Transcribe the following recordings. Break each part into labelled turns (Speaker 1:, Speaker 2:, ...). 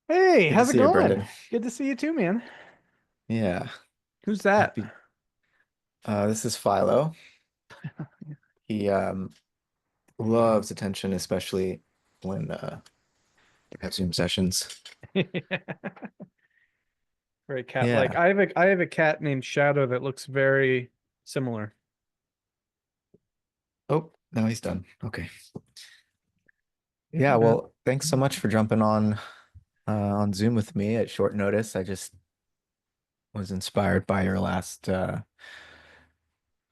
Speaker 1: Hey,
Speaker 2: Good to
Speaker 1: how's it
Speaker 2: see you,
Speaker 1: going?
Speaker 2: Brendan.
Speaker 1: Good to see you too, man.
Speaker 2: Yeah,
Speaker 1: Who's that?
Speaker 2: happy. This is Philo. He loves attention, especially when you have Zoom sessions.
Speaker 1: Very cat-like.
Speaker 2: Yeah.
Speaker 1: I have a cat named Shadow that looks very similar.
Speaker 2: Oh, now he's done. Okay. Yeah,
Speaker 1: Uh,
Speaker 2: well, thanks so much for jumping on Zoom with me at short notice. I just was inspired by your last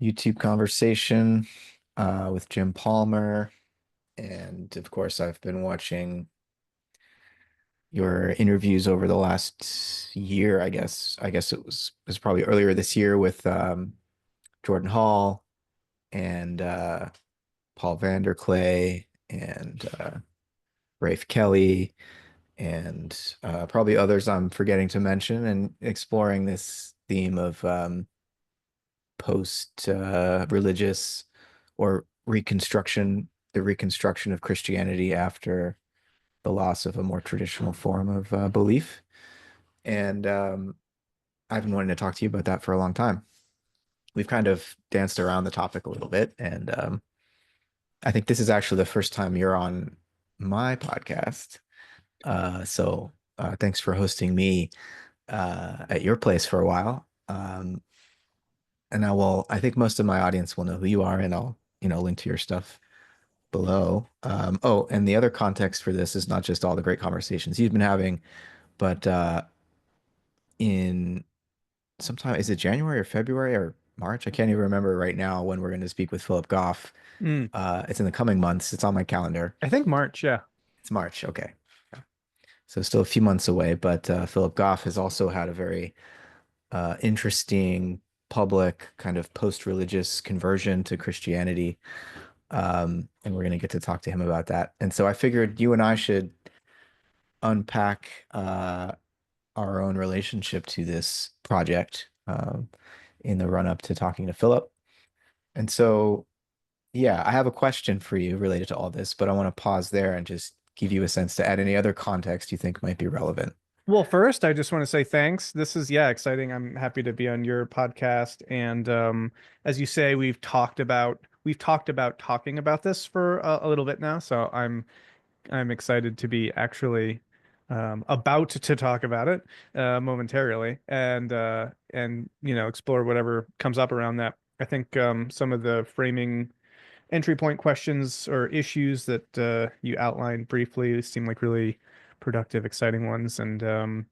Speaker 2: YouTube conversation with Jim Palmer. And of course, I've been watching your interviews over the last year, I guess. I guess it was probably earlier this year with Jordan Hall and Paul Vanderklay and Rafe Kelly and probably others I'm forgetting to mention, and exploring this theme of post religious or the reconstruction of Christianity after the loss of a more traditional form of belief. And I've been wanting to talk to you about that for a long time. We've kind of danced around the topic a little bit, and I think this is actually the first time you're on my podcast. So thanks for hosting me at your place for a while. And I think most of my audience will know who you are, and I'll, link to your stuff below. Oh, and the other context for this is not just all the great conversations you've been having, but in sometime, is it January or February or March? I can't even remember right now when we're going to speak with Philip Goff.
Speaker 1: mm,
Speaker 2: It's in the coming months. It's on my calendar.
Speaker 1: I think March, yeah.
Speaker 2: It's March. Okay. So still a few months away, but Philip Goff has also had a very interesting public kind of post-religious conversion to Christianity. And we're going to get to talk to him about that. And so I figured you and I should unpack our own relationship to this project in the run up to talking to Philip. And so, yeah, I have a question for you related to all this, but I want to pause there and just give you a sense to add any other context you think might be relevant.
Speaker 1: Well, first, I just want to say thanks. This is, yeah, exciting. I'm happy to be on your podcast. And as you say, we've talked about talking about this for a little bit now. So I'm excited to be actually about to talk about it momentarily and explore whatever comes up around that. I think some of the framing entry point questions or issues that you outlined briefly seem like really productive, exciting ones. And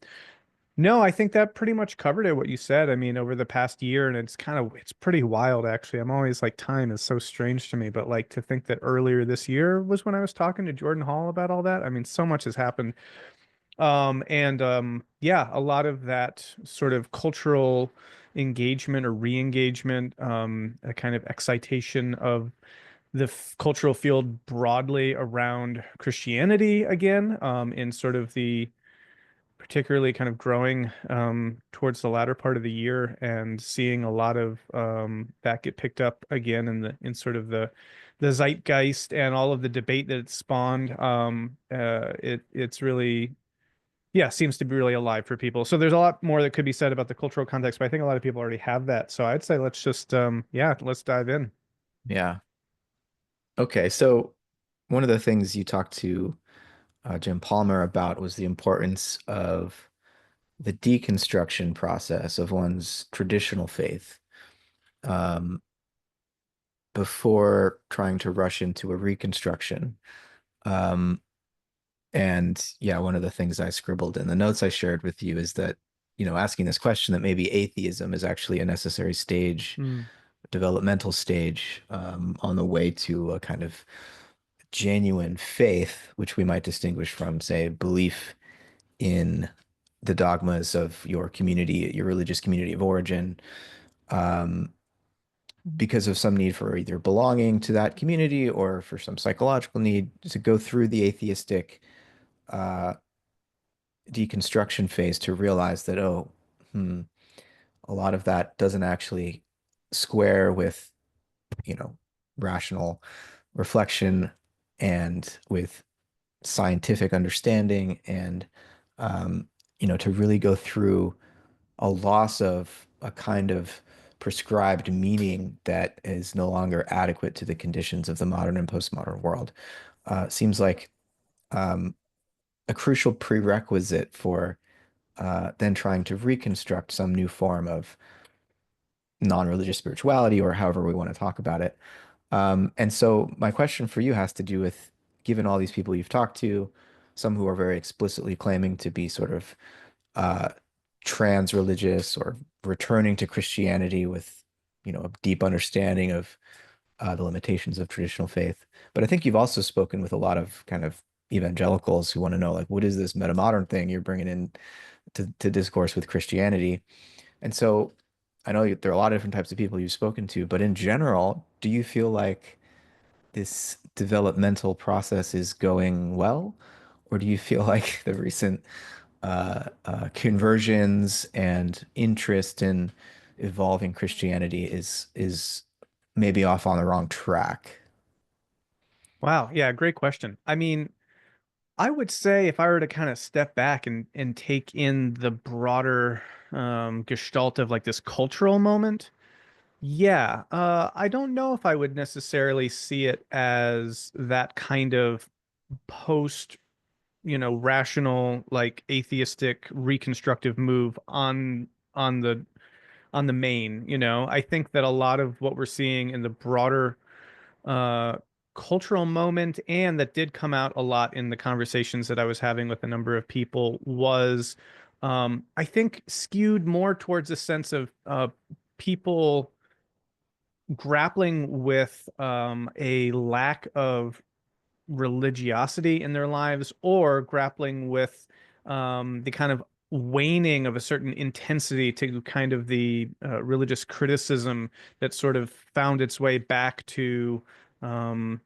Speaker 1: no, I think that pretty much covered it, what you said. I mean, over the past year, and it's pretty wild, actually. I'm always like, time is so strange to me, but like to think that earlier this year was when I was talking to Jordan Hall about all that. I mean, so much has happened. And yeah, a lot of that sort of cultural engagement or re-engagement, a kind of excitation of the cultural field broadly around Christianity again, in sort of the particularly kind of growing towards the latter part of the year and seeing a lot of that get picked up again in sort of the zeitgeist and all of the debate that it spawned. It's really, yeah, seems to be really alive for people. So there's a lot more that could be said about the cultural context, but I think a lot of people already have that. So I'd say let's just yeah, let's dive in.
Speaker 2: Yeah. Okay. So one of the things you talked to Jim Palmer about was the importance of the deconstruction process of one's traditional faith um, before trying to rush into a reconstruction. Um, and yeah, one of the things I scribbled in the notes I shared with you is that, asking this question that maybe atheism is actually a necessary stage,
Speaker 1: Mm.
Speaker 2: developmental stage on the way to a kind of genuine faith, which we might distinguish from, say, belief in the dogmas of your community, your religious community of origin, um, because of some need for either belonging to that community or for some psychological need to go through the atheistic uh, deconstruction phase to realize that, oh, hmm, a lot of that doesn't actually square with, you know, rational reflection and with scientific understanding and um, to really go through a loss of a kind of prescribed meaning that is no longer adequate to the conditions of the modern and postmodern world. Seems like um, a crucial prerequisite for then trying to reconstruct some new form of non-religious spirituality, or however we want to talk about it. And so my question for you has to do with, given all these people you've talked to, some who are very explicitly claiming to be sort of uh, trans-religious or returning to Christianity with, a deep understanding of the limitations of traditional faith. But I think you've also spoken with a lot of kind of evangelicals who want to know, like, what is this metamodern thing you're bringing in to discourse with Christianity? And so I know there are a lot of different types of people you've spoken to, but in general, do you feel like this developmental process is going well? Or do you feel like the recent conversions and interest in evolving Christianity is maybe off on the wrong track?
Speaker 1: Wow, yeah, great question. I mean, I would say if I were to kind of step back and take in the broader gestalt of like this cultural moment, yeah, I don't know if I would necessarily see it as that kind of post, rational, like atheistic reconstructive move on the on the main, I think that a lot of what we're seeing in the broader uh, cultural moment, and that did come out a lot in the conversations that I was having with a number of people, was I think skewed more towards a sense of people grappling with a lack of religiosity in their lives, or grappling with the kind of waning of a certain intensity to kind of the religious criticism that sort of found its way back to um,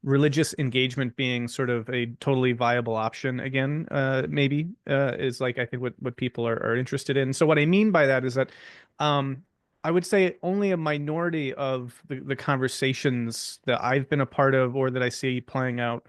Speaker 1: religious engagement being sort of a totally viable option again, maybe is like I think what people are interested in. So what I mean by that is that um, I would say only a minority of the conversations that I've been a part of or that I see playing out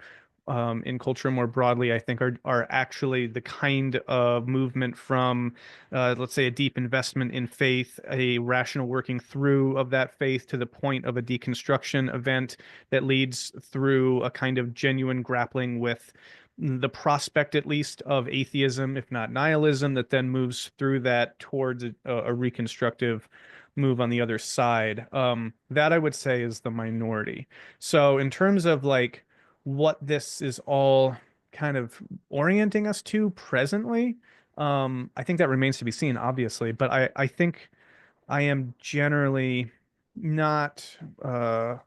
Speaker 1: in culture more broadly, I think are actually the kind of movement from, let's say, a deep investment in faith, a rational working through of that faith to the point of a deconstruction event that leads through a kind of genuine grappling with the prospect, at least, of atheism, if not nihilism, that then moves through that towards a reconstructive move on the other side. That I would say is the minority. So, in terms of like what this is all kind of orienting us to presently, I think that remains to be seen, obviously. But I think I am generally not, how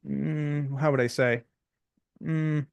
Speaker 1: would I say? Mm,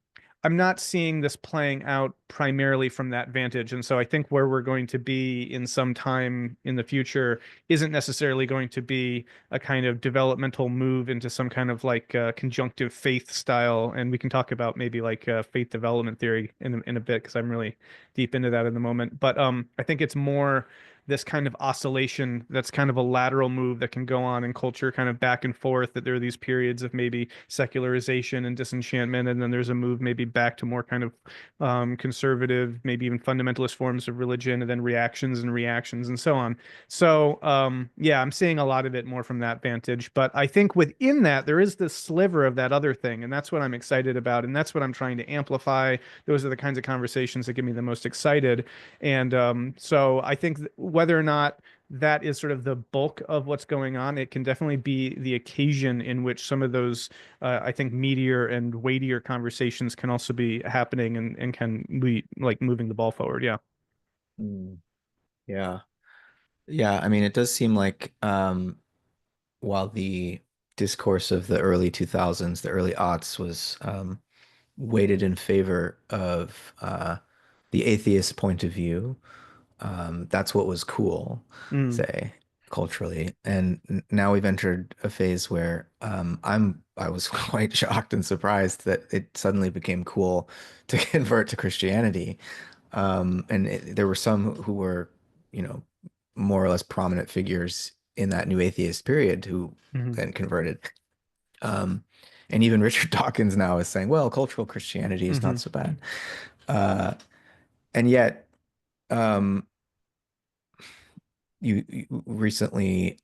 Speaker 1: I'm not seeing this playing out primarily from that vantage. And so I think where we're going to be in some time in the future isn't necessarily going to be a kind of developmental move into some kind of like conjunctive faith style. And we can talk about maybe like faith development theory in a bit because I'm really deep into that in the moment. But I think it's more this kind of oscillation that's kind of a lateral move that can go on in culture, kind of back and forth, that there are these periods of maybe secularization and disenchantment, and then there's a move maybe back to more kind of conservative, maybe even fundamentalist forms of religion, and then reactions and so on. So yeah, I'm seeing a lot of it more from that vantage, but I think within that there is this sliver of that other thing, and that's what I'm excited about, and that's what I'm trying to amplify. Those are the kinds of conversations that get me the most excited. And so I think whether or not that is sort of the bulk of what's going on, it can definitely be the occasion in which some of those, I think, meatier and weightier conversations can also be happening, and can be like moving the ball forward. Yeah.
Speaker 2: Mm, yeah. Yeah, I mean, it does seem like while the discourse of the early 2000s, the early aughts was weighted in favor of the atheist point of view, that's what was cool,
Speaker 1: Mm,
Speaker 2: say, culturally. And now we've entered a phase where I was quite shocked and surprised that it suddenly became cool to convert to Christianity. And there were some who were, you know, more or less prominent figures in that new atheist period who
Speaker 1: mhm.
Speaker 2: then converted. Um, and even Richard Dawkins now is saying, well, cultural Christianity is not
Speaker 1: Mhm.
Speaker 2: so bad. Uh, and yet, um, you recently,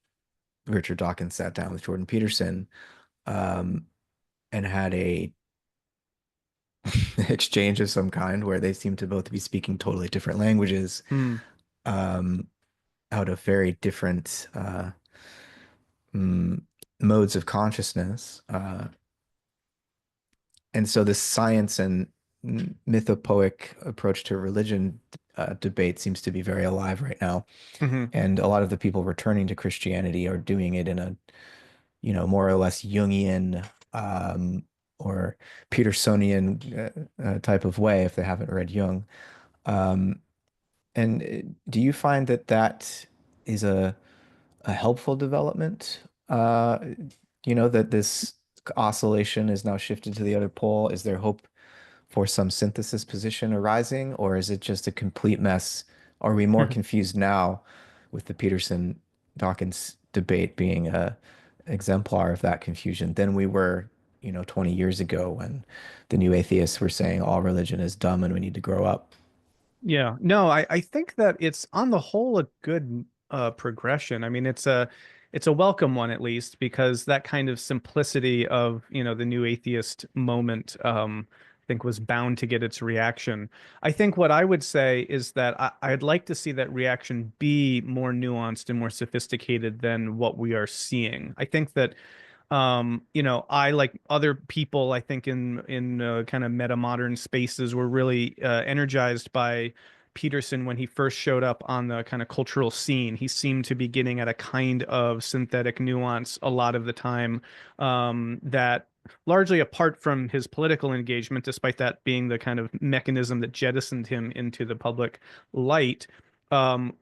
Speaker 2: Richard Dawkins sat down with Jordan Peterson, um, and had a exchange of some kind where they seem to both be speaking totally different languages,
Speaker 1: Hmm.
Speaker 2: um, out of very different mm, modes of consciousness. And so this science and mythopoeic approach to religion debate seems to be very alive right now.
Speaker 1: Hmm.
Speaker 2: And a lot of the people returning to Christianity are doing it in a, more or less Jungian or Petersonian type of way if they haven't read Jung. Um, and do you find that that is a helpful development? That this oscillation is now shifted to the other pole. Is there hope for some synthesis position arising, or is it just a complete mess? Are we more confused now with the Peterson-Dawkins debate being a exemplar of that confusion than we were, 20 years ago when the new atheists were saying all religion is dumb and we need to grow up?
Speaker 1: Yeah, no, I think that it's on the whole a good progression. I mean, it's a welcome one at least because that kind of simplicity of, the new atheist moment I think was bound to get its reaction. I think what I would say is that I'd like to see that reaction be more nuanced and more sophisticated than what we are seeing. I think that I like other people, I think in kind of metamodern spaces were really energized by Peterson when he first showed up on the kind of cultural scene. He seemed to be getting at a kind of synthetic nuance a lot of the time that largely apart from his political engagement, despite that being the kind of mechanism that jettisoned him into the public light,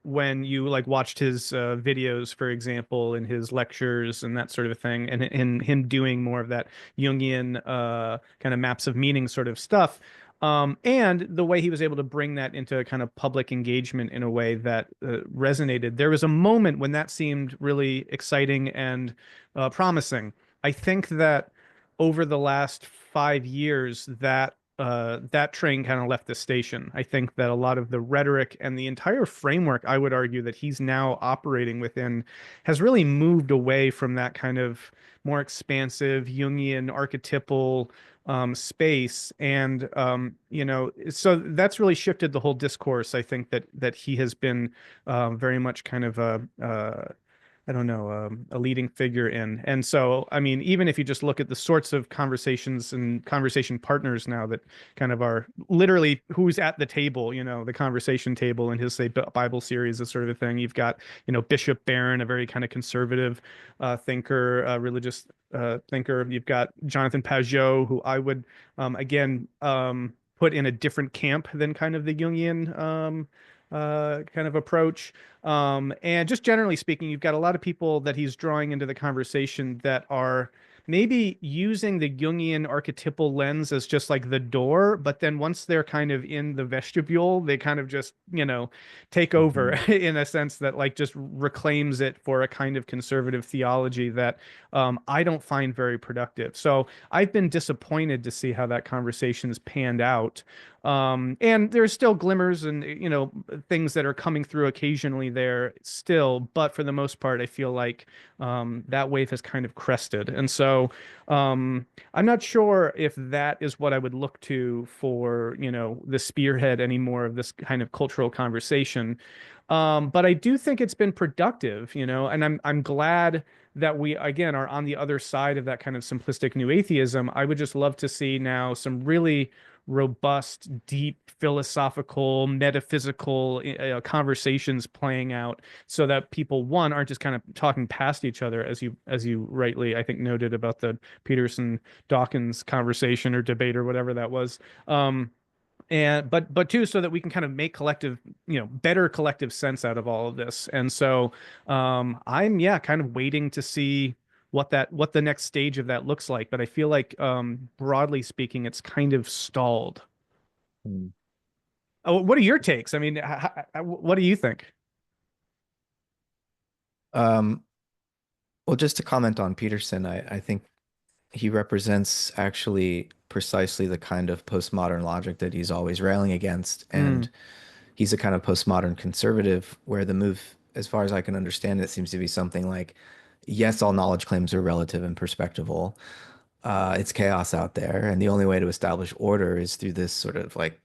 Speaker 1: when you like watched his videos, for example, in his lectures and that sort of thing, and him doing more of that Jungian kind of maps of meaning sort of stuff, and the way he was able to bring that into kind of public engagement in a way that resonated. There was a moment when that seemed really exciting and promising. I think that over the last 5 years, that train kind of left the station. I think that a lot of the rhetoric and the entire framework, I would argue, that he's now operating within has really moved away from that kind of more expansive Jungian archetypal space. And so that's really shifted the whole discourse. I think that he has been very much kind of I don't know, a leading figure in. And so, I mean, even if you just look at the sorts of conversations and conversation partners now that kind of are literally who's at the table, the conversation table in his, say, Bible series, this sort of thing. You've got, Bishop Barron, a very kind of conservative thinker, religious thinker. You've got Jonathan Pageau, who I would, again, put in a different camp than kind of the Jungian kind of approach. And just generally speaking, you've got a lot of people that he's drawing into the conversation that are maybe using the Jungian archetypal lens as just like the door, but then once they're kind of in the vestibule, they kind of just, take over
Speaker 2: Mhm.
Speaker 1: in a sense that like just reclaims it for a kind of conservative theology that I don't find very productive. So I've been disappointed to see how that conversation's panned out. And there's still glimmers and things that are coming through occasionally there still, but for the most part, I feel like that wave has kind of crested. And so I'm not sure if that is what I would look to for, the spearhead anymore of this kind of cultural conversation. But I do think it's been productive, and I'm glad that we again are on the other side of that kind of simplistic new atheism. I would just love to see now some really robust, deep philosophical, metaphysical conversations playing out so that people one aren't just kind of talking past each other as you rightly I think noted about the Peterson Dawkins conversation or debate or whatever that was. And but two, so that we can kind of make collective, better collective sense out of all of this. And so I'm yeah, kind of waiting to see what the next stage of that looks like. But I feel like broadly speaking, it's kind of stalled.
Speaker 2: Mm.
Speaker 1: Oh, what are your takes? I mean, what do you think?
Speaker 2: Um, well, just to comment on Peterson, I think he represents actually precisely the kind of postmodern logic that he's always railing against.
Speaker 1: Mm,
Speaker 2: And he's a kind of postmodern conservative where the move, as far as I can understand it, seems to be something like, yes, all knowledge claims are relative and perspectival. It's chaos out there, and the only way to establish order is through this sort of like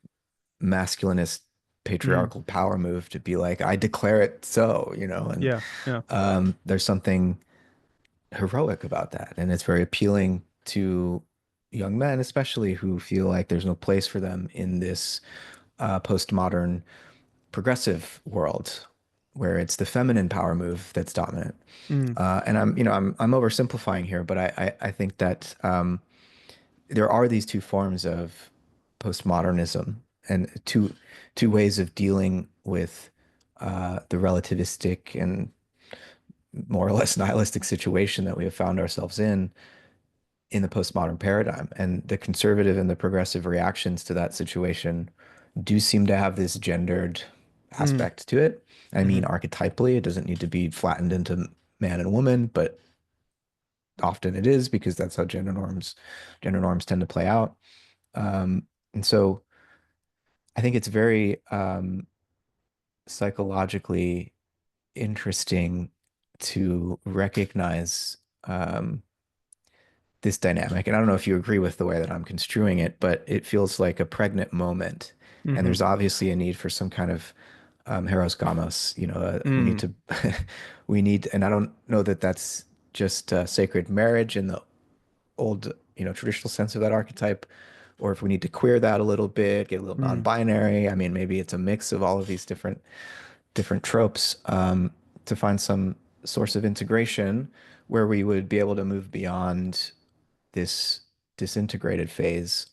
Speaker 2: masculinist
Speaker 1: mm,
Speaker 2: patriarchal power move to be like, I declare it so, and
Speaker 1: yeah, yeah.
Speaker 2: there's something heroic about that. And it's very appealing to young men, especially who feel like there's no place for them in this postmodern progressive world where it's the feminine power move that's dominant.
Speaker 1: Mm,
Speaker 2: And I'm oversimplifying here, but I think that there are these two forms of postmodernism and two ways of dealing with the relativistic and more or less nihilistic situation that we have found ourselves in the postmodern paradigm. And the conservative and the progressive reactions to that situation do seem to have this gendered
Speaker 1: mm,
Speaker 2: aspect to it. I mean,
Speaker 1: mm-hmm,
Speaker 2: archetypally, it doesn't need to be flattened into man and woman, but often it is because that's how gender norms tend to play out. And so I think it's very psychologically interesting to recognize this dynamic. And I don't know if you agree with the way that I'm construing it, but it feels like a pregnant moment. And
Speaker 1: mm-hmm,
Speaker 2: there's obviously a need for some kind of Heros Gamos. We need
Speaker 1: mm,
Speaker 2: to, we need, and I don't know that that's just sacred marriage in the old, traditional sense of that archetype, or if we need to queer that a little bit, get a little
Speaker 1: mm,
Speaker 2: non-binary. I mean, maybe it's a mix of all of these different tropes to find some source of integration where we would be able to move beyond this disintegrated phase,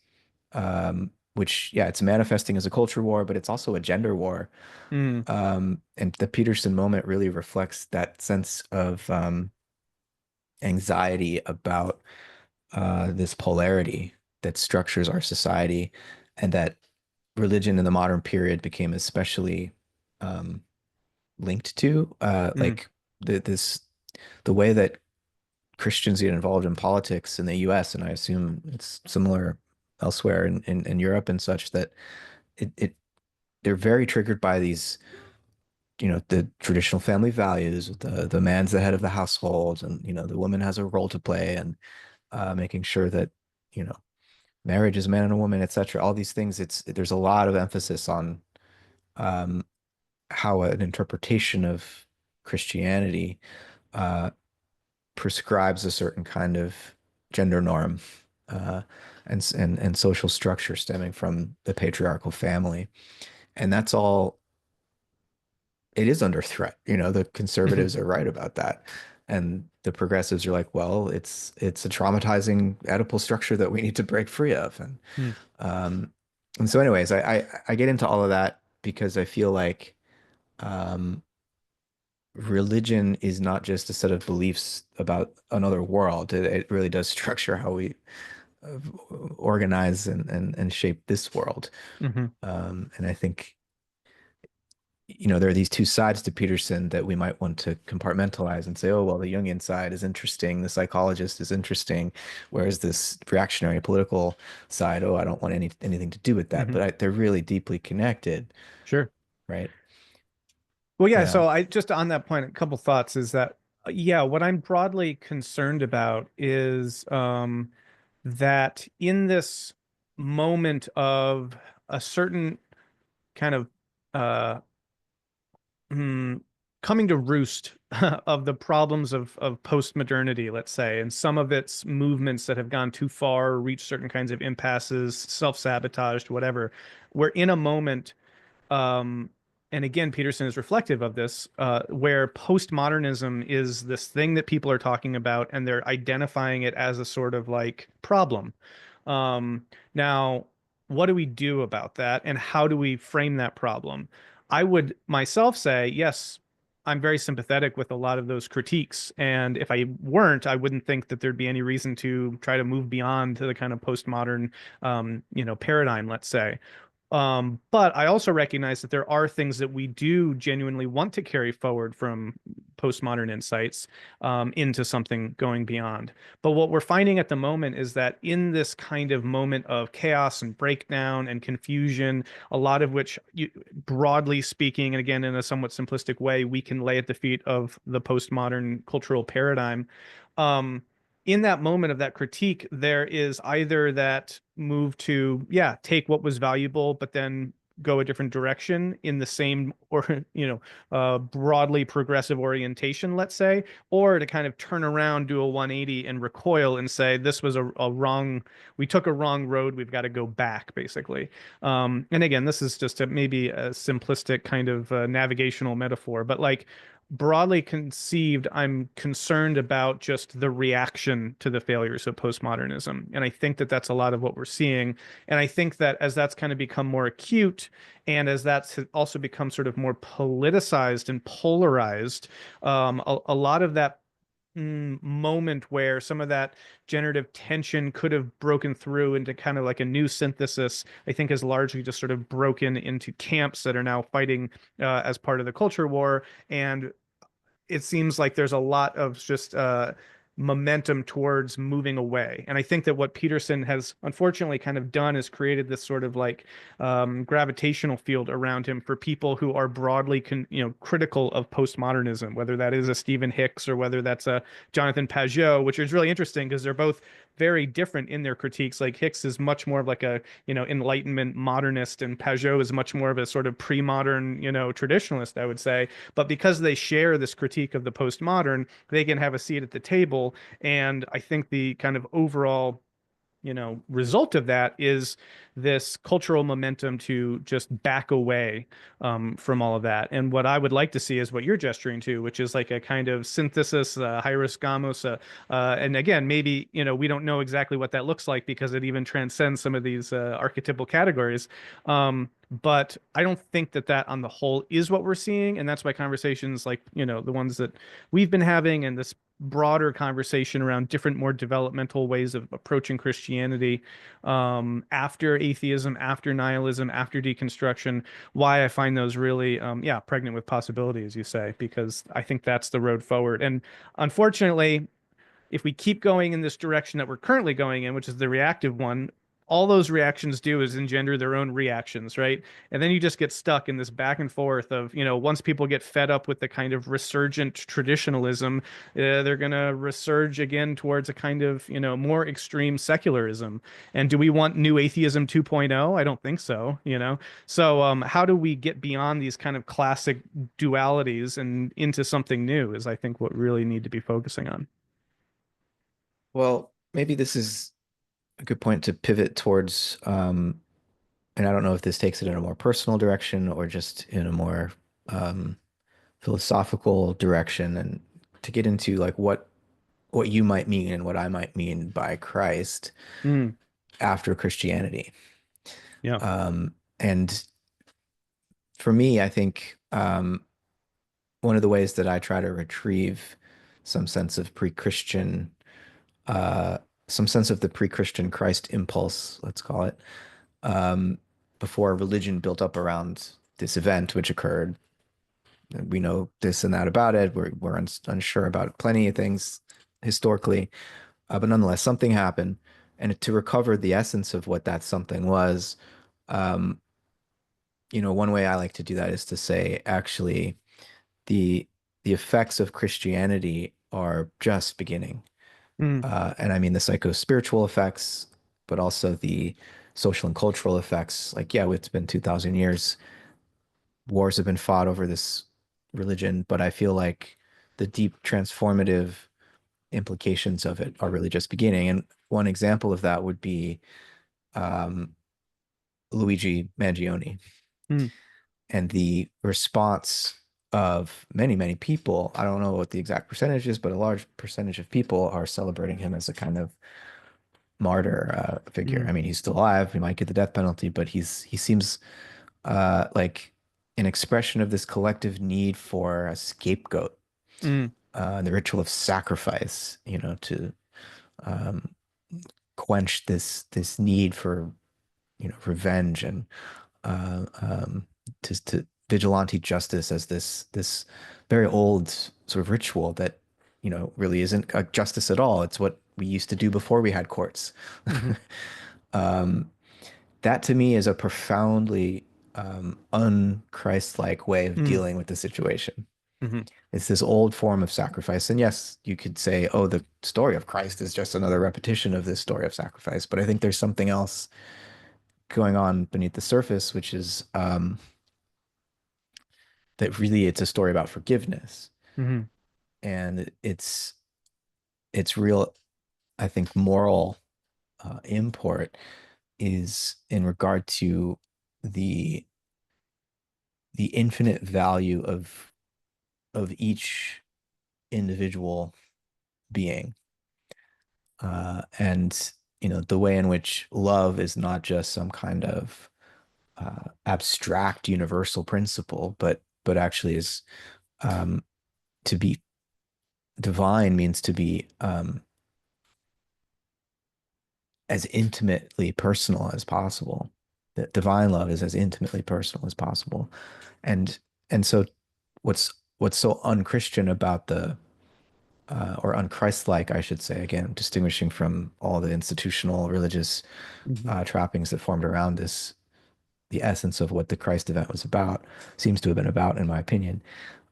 Speaker 2: which, yeah, it's manifesting as a culture war, but it's also a gender war.
Speaker 1: mm,
Speaker 2: And the Peterson moment really reflects that sense of anxiety about this polarity that structures our society, and that religion in the modern period became especially um, linked to,
Speaker 1: mm,
Speaker 2: like the way that Christians get involved in politics in the US, and I assume it's similar elsewhere in Europe and such, that it they're very triggered by these, the traditional family values. The man's the head of the household, and the woman has a role to play, and making sure that you know marriage is a man and a woman, etc. All these things. There's a lot of emphasis on um, how an interpretation of Christianity uh, prescribes a certain kind of gender norm uh, and social structure stemming from the patriarchal family, and that's all. It is under threat. The
Speaker 1: mm-hmm,
Speaker 2: conservatives are right about that, and the progressives are like, well, it's a traumatizing Oedipal structure that we need to break free of,
Speaker 1: mm,
Speaker 2: um, and so, anyways, I get into all of that because I feel like um, religion is not just a set of beliefs about another world. It really does structure how we uh, organize and shape this world.
Speaker 1: mm-hmm,
Speaker 2: And I think, there are these two sides to Peterson that we might want to compartmentalize and say, oh, well, the Jungian side is interesting, the psychologist is interesting, whereas this reactionary political side, oh, I don't want anything to do with that.
Speaker 1: mm-hmm.
Speaker 2: But they're really deeply connected,
Speaker 1: Sure.
Speaker 2: right?
Speaker 1: Well, yeah,
Speaker 2: Yeah.
Speaker 1: so I just on that point, a couple thoughts is that yeah, what I'm broadly concerned about is that in this moment of a certain kind of uh hmm, coming to roost of the problems of post-modernity, let's say, and some of its movements that have gone too far, reached certain kinds of impasses, self-sabotaged, whatever. We're in a moment um, and again, Peterson is reflective of this, where postmodernism is this thing that people are talking about, and they're identifying it as a sort of like problem. Now, what do we do about that, and how do we frame that problem? I would myself say, yes, I'm very sympathetic with a lot of those critiques, and if I weren't, I wouldn't think that there'd be any reason to try to move beyond to the kind of postmodern, paradigm, let's say. But I also recognize that there are things that we do genuinely want to carry forward from postmodern insights into something going beyond. But what we're finding at the moment is that in this kind of moment of chaos and breakdown and confusion, a lot of which, broadly speaking, and again in a somewhat simplistic way, we can lay at the feet of the postmodern cultural paradigm. Um, in that moment of that critique, there is either that move to, yeah, take what was valuable, but then go a different direction in the same, or, broadly progressive orientation, let's say, or to kind of turn around, do a 180 and recoil and say, this was a wrong, we took a wrong road. We've got to go back, basically. And again, this is just maybe a simplistic kind of navigational metaphor, but like, broadly conceived, I'm concerned about just the reaction to the failures of postmodernism. And I think that that's a lot of what we're seeing. And I think that as that's kind of become more acute, and as that's also become sort of more politicized and polarized, a lot of that moment where some of that generative tension could have broken through into kind of like a new synthesis, I think has largely just sort of broken into camps that are now fighting as part of the culture war. And it seems like there's a lot of just momentum towards moving away. And I think that what Peterson has unfortunately kind of done is created this sort of like gravitational field around him for people who are broadly critical of postmodernism, whether that is a Stephen Hicks or whether that's a Jonathan Pageau, which is really interesting because they're both very different in their critiques. Like Hicks is much more of like a, Enlightenment modernist, and Pageau is much more of a sort of pre-modern, traditionalist, I would say. But because they share this critique of the postmodern, they can have a seat at the table. And I think the kind of overall result of that is this cultural momentum to just back away from all of that. And what I would like to see is what you're gesturing to, which is like a kind of synthesis, hieros gamos. And again, maybe, we don't know exactly what that looks like because it even transcends some of these archetypal categories. But I don't think that that on the whole is what we're seeing. And that's why conversations like, the ones that we've been having, and this broader conversation around different, more developmental ways of approaching Christianity after atheism, after nihilism, after deconstruction, why I find those really, pregnant with possibility, as you say, because I think that's the road forward. And unfortunately, if we keep going in this direction that we're currently going in, which is the reactive one, all those reactions do is engender their own reactions, right? And then you just get stuck in this back and forth of, once people get fed up with the kind of resurgent traditionalism, they're going to resurge again towards a kind of, more extreme secularism. And do we want new atheism 2.0? I don't think so. So how do we get beyond these kind of classic dualities and into something new is, I think, what we really need to be focusing on.
Speaker 2: Well, maybe this is a good point to pivot towards, and I don't know if this takes it in a more personal direction or just in a more um, philosophical direction, and to get into like what you might mean and what I might mean by Christ
Speaker 1: Mm,
Speaker 2: after Christianity.
Speaker 1: yeah.
Speaker 2: And for me, I think one of the ways that I try to retrieve some sense of pre-Christian, uh, some sense of the pre-Christian Christ impulse, let's call it, um, before religion built up around this event, which occurred. We know this and that about it. We're unsure about plenty of things historically, but nonetheless, something happened. And to recover the essence of what that something was, um, one way I like to do that is to say, actually, the the effects of Christianity are just beginning.
Speaker 1: Mm,
Speaker 2: And I mean the psycho-spiritual effects, but also the social and cultural effects. Like, yeah, it's been 2000 years. Wars have been fought over this religion, but I feel like the deep transformative implications of it are really just beginning. And one example of that would be um, Luigi Mangione
Speaker 1: mm,
Speaker 2: and the response of many, many people. I don't know what the exact percentage is, but a large percentage of people are celebrating him as a kind of martyr figure.
Speaker 1: mm,
Speaker 2: I mean, he's still alive. He might get the death penalty, but he seems like an expression of this collective need for a scapegoat,
Speaker 1: mm,
Speaker 2: the ritual of sacrifice, to um, quench this need for revenge and to vigilante justice as this very old sort of ritual that, really isn't a justice at all. It's what we used to do before we had courts.
Speaker 1: Hmm.
Speaker 2: Um, that to me is a profoundly un-Christ-like way of
Speaker 1: Mm.
Speaker 2: dealing with the situation.
Speaker 1: Hmm.
Speaker 2: It's this old form of sacrifice. And yes, you could say, oh, the story of Christ is just another repetition of this story of sacrifice. But I think there's something else going on beneath the surface, which is that really it's a story about forgiveness.
Speaker 1: Hmm.
Speaker 2: And it's real, I think, moral import is in regard to the the infinite value of each individual being, and the way in which love is not just some kind of abstract universal principle, but actually is, um, to be divine means to be as intimately personal as possible. That divine love is as intimately personal as possible, and and so what's so unchristian about the or unchristlike, I should say, again, distinguishing from all the institutional religious
Speaker 1: Hmm.
Speaker 2: trappings that formed around this, the essence of what the Christ event was about, seems to have been about, in my opinion,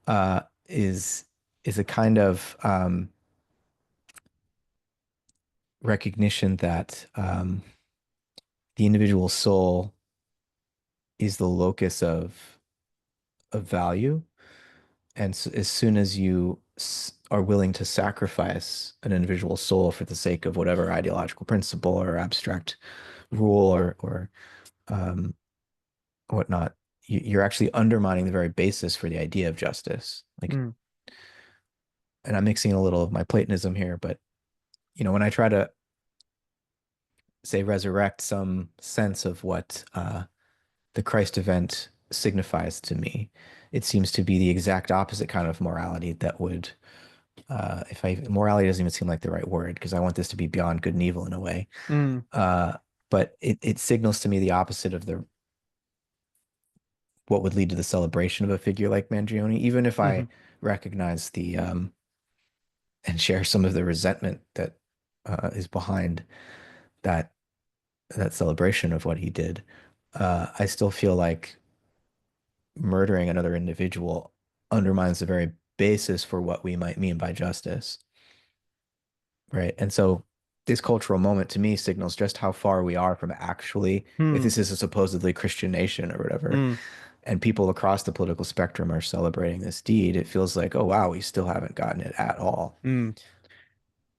Speaker 2: uh, is is a kind of recognition that the individual soul is the locus of value, and so as soon as you are willing to sacrifice an individual soul for the sake of whatever ideological principle or abstract rule or um, whatnot, you're actually undermining the very basis for the idea of justice. Like,
Speaker 1: Mm.
Speaker 2: and I'm mixing a little of my Platonism here, but when I try to say resurrect some sense of what the Christ event signifies to me, it seems to be the exact opposite kind of morality that would, if I morality doesn't even seem like the right word because I want this to be beyond good and evil in a way.
Speaker 1: Mm.
Speaker 2: Uh, but it signals to me the opposite of the what would lead to the celebration of a figure like Mangione, even if I
Speaker 1: Hmm.
Speaker 2: recognize the and share some of the resentment that is behind that that celebration of what he did. I still feel like murdering another individual undermines the very basis for what we might mean by justice, right? And so this cultural moment to me signals just how far we are from actually, if
Speaker 1: Mm.
Speaker 2: this is a supposedly Christian nation or whatever,
Speaker 1: Mm.
Speaker 2: and people across the political spectrum are celebrating this deed, it feels like, oh wow, we still haven't gotten it at all.
Speaker 1: Mm.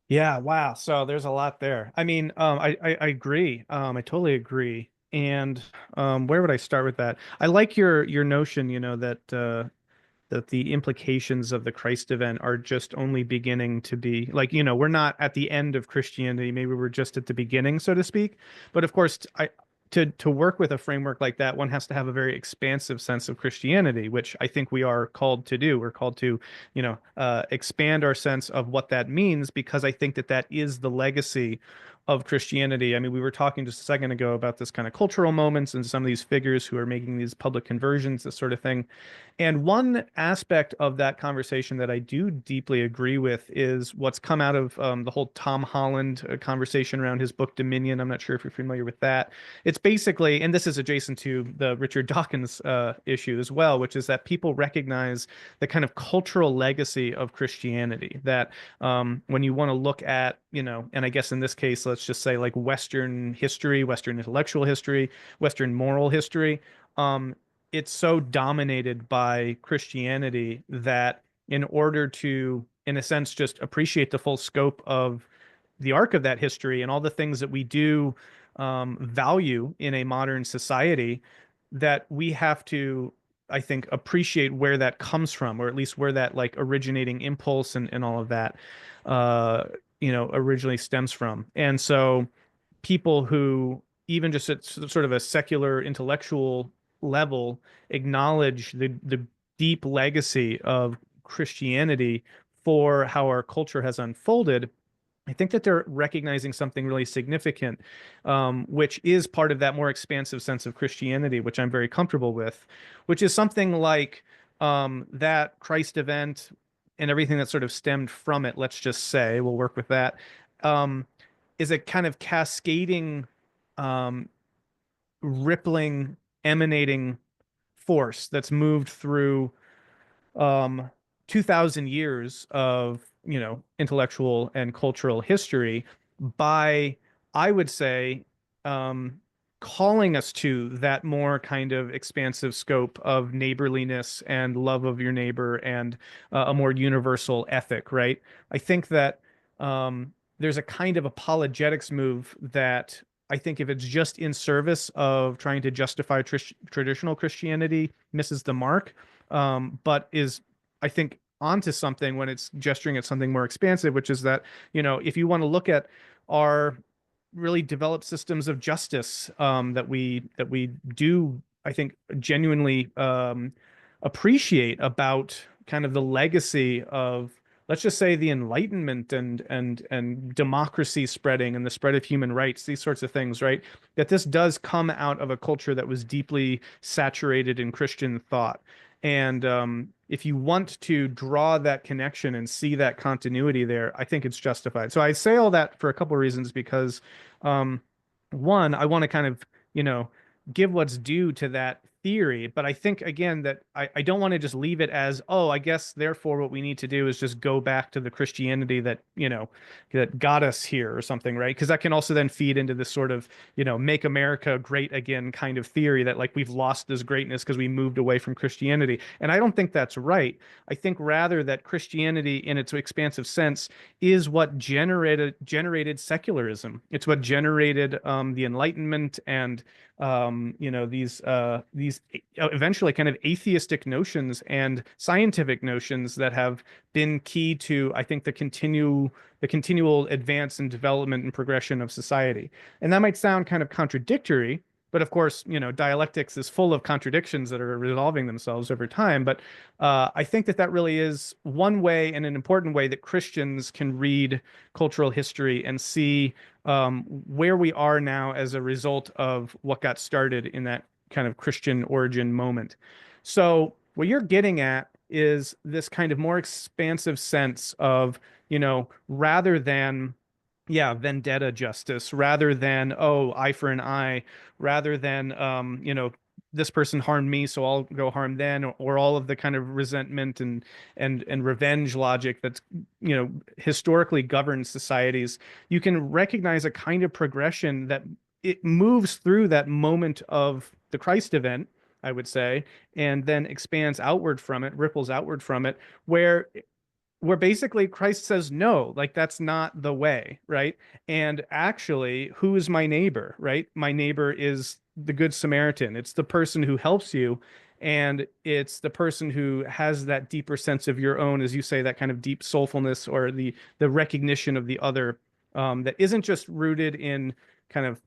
Speaker 1: Yeah, wow. So there's a lot there. I mean, I agree. I totally agree. And where would I start with that? I like your notion, that the implications of the Christ event are just only beginning to be like, we're not at the end of Christianity. Maybe we're just at the beginning, so to speak. But of course, to work with a framework like that, one has to have a very expansive sense of Christianity, which I think we are called to do. We're called to, expand our sense of what that means, because I think that that is the legacy of Christianity. I mean, we were talking just a second ago about this kind of cultural moments and some of these figures who are making these public conversions, this sort of thing. And one aspect of that conversation that I do deeply agree with is what's come out of the whole Tom Holland conversation around his book Dominion. I'm not sure if you're familiar with that. It's basically, and this is adjacent to the Richard Dawkins issue as well, which is that people recognize the kind of cultural legacy of Christianity. That when you want to look at, and I guess in this case, let's just say like Western history, Western intellectual history, Western moral history. Um, it's so dominated by Christianity that in order to, in a sense, just appreciate the full scope of the arc of that history and all the things that we do value in a modern society, that we have to, I think, appreciate where that comes from, or at least where that like originating impulse and all of that, uh, originally stems from. And so people who even just at sort of a secular intellectual level acknowledge the deep legacy of Christianity for how our culture has unfolded, I think that they're recognizing something really significant, which is part of that more expansive sense of Christianity, which I'm very comfortable with, which is something like that Christ event and everything that sort of stemmed from it, let's just say, we'll work with that, um, is a kind of cascading, um, rippling, emanating force that's moved through um 2000 years of intellectual and cultural history by, I would say, um calling us to that more kind of expansive scope of neighborliness and love of your neighbor and a more universal ethic, right? I think that there's a kind of apologetics move that I think if it's just in service of trying to justify traditional Christianity misses the mark, but is, I think, onto something when it's gesturing at something more expansive, which is that, if you want to look at our really developed systems of justice that we do, I think, genuinely appreciate about kind of the legacy of, let's just say, the Enlightenment and democracy spreading and the spread of human rights, these sorts of things, right? That this does come out of a culture that was deeply saturated in Christian thought. And if you want to draw that connection and see that continuity there, I think it's justified. So I say all that for a couple of reasons because, um, one, I want to kind of, you know, give what's due to that theory. But I think, again, that I don't want to just leave it as, oh, I guess therefore what we need to do is just go back to the Christianity that, that got us here or something, right? Because that can also then feed into this sort of, make America great again kind of theory that like we've lost this greatness because we moved away from Christianity. And I don't think that's right. I think rather that Christianity in its expansive sense is what generated secularism. It's what generated the Enlightenment and these eventually kind of atheistic notions and scientific notions that have been key to, I think, the continual advance and development and progression of society. And that might sound kind of contradictory, but of course, dialectics is full of contradictions that are resolving themselves over time. But I think that that really is one way and an important way that Christians can read cultural history and see where we are now as a result of what got started in that kind of Christian origin moment. So what you're getting at is this kind of more expansive sense of, rather than, yeah, vendetta justice, rather than, oh, eye for an eye, rather than, this person harmed me, so I'll go harm them, or all of the kind of resentment and revenge logic that's, historically governed societies. You can recognize a kind of progression that it moves through that moment of the Christ event, I would say, and then expands outward from it, ripples outward from it, where basically Christ says, no, like that's not the way, right? And actually, who is my neighbor, right? My neighbor is the Good Samaritan. It's the person who helps you. And it's the person who has that deeper sense of your own, as you say, that kind of deep soulfulness or the recognition of the other, that isn't just rooted in kind of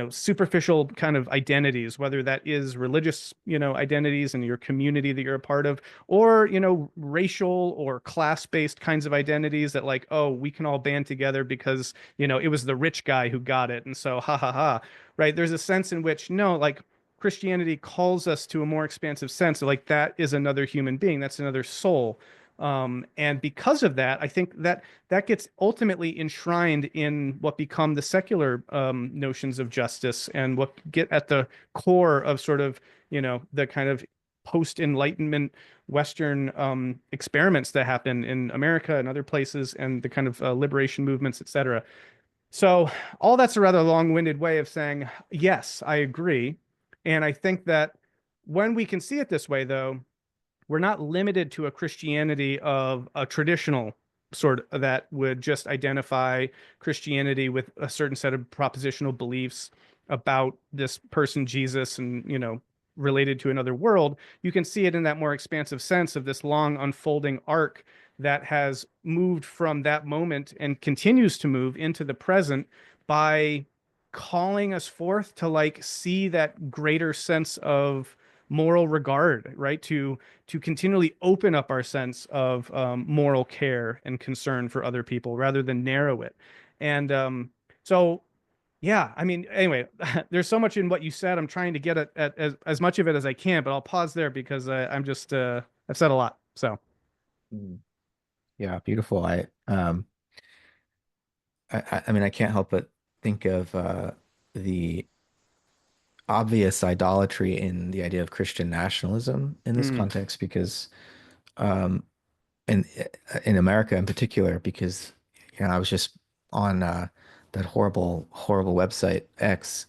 Speaker 1: superficial kind of identities, whether that is religious, identities in your community that you're a part of, or, racial or class-based kinds of identities that like, oh, we can all band together because, it was the rich guy who got it. And so, ha ha ha, right? There's a sense in which, no, like Christianity calls us to a more expansive sense. Like that is another human being. That's another soul. And because of that, I think that that gets ultimately enshrined in what become the secular notions of justice and what get at the core of sort of, the kind of post-Enlightenment Western experiments that happen in America and other places and the kind of liberation movements, et cetera. So all that's a rather long-winded way of saying, yes, I agree. And I think that when we can see it this way, though, we're not limited to a Christianity of a traditional sort of that would just identify Christianity with a certain set of propositional beliefs about this person, Jesus, and, related to another world. You can see it in that more expansive sense of this long unfolding arc that has moved from that moment and continues to move into the present by calling us forth to like see that greater sense of moral regard, right? To continually open up our sense of moral care and concern for other people rather than narrow it. And so yeah, I mean, anyway, there's so much in what you said. I'm trying to get at as much of it as I can, but I'll pause there because I'm just I've said a lot. So,
Speaker 2: Mm. Yeah, beautiful. I mean, I can't help but think of the obvious idolatry in the idea of Christian nationalism in this
Speaker 1: mm,
Speaker 2: context, because um, in in America in particular, because I was just on that horrible website X,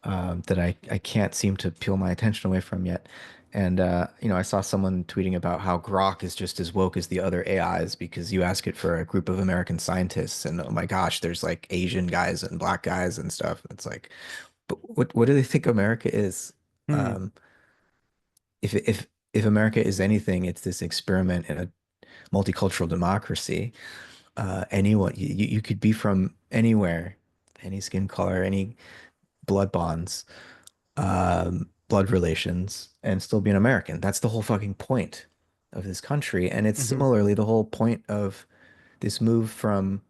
Speaker 2: that I can't seem to peel my attention away from yet. And I saw someone tweeting about how Grok is just as woke as the other AIs because you ask it for a group of American scientists, and oh my gosh, there's like Asian guys and black guys and stuff. It's like, but what do they think America is?
Speaker 1: mm,
Speaker 2: Um, if America is anything, it's this experiment in a multicultural democracy. Anyone you could be from anywhere, any skin color, any blood bonds, blood relations, and still be an American. That's the whole fucking point of this country. And it's
Speaker 1: hmm
Speaker 2: similarly the whole point of this move from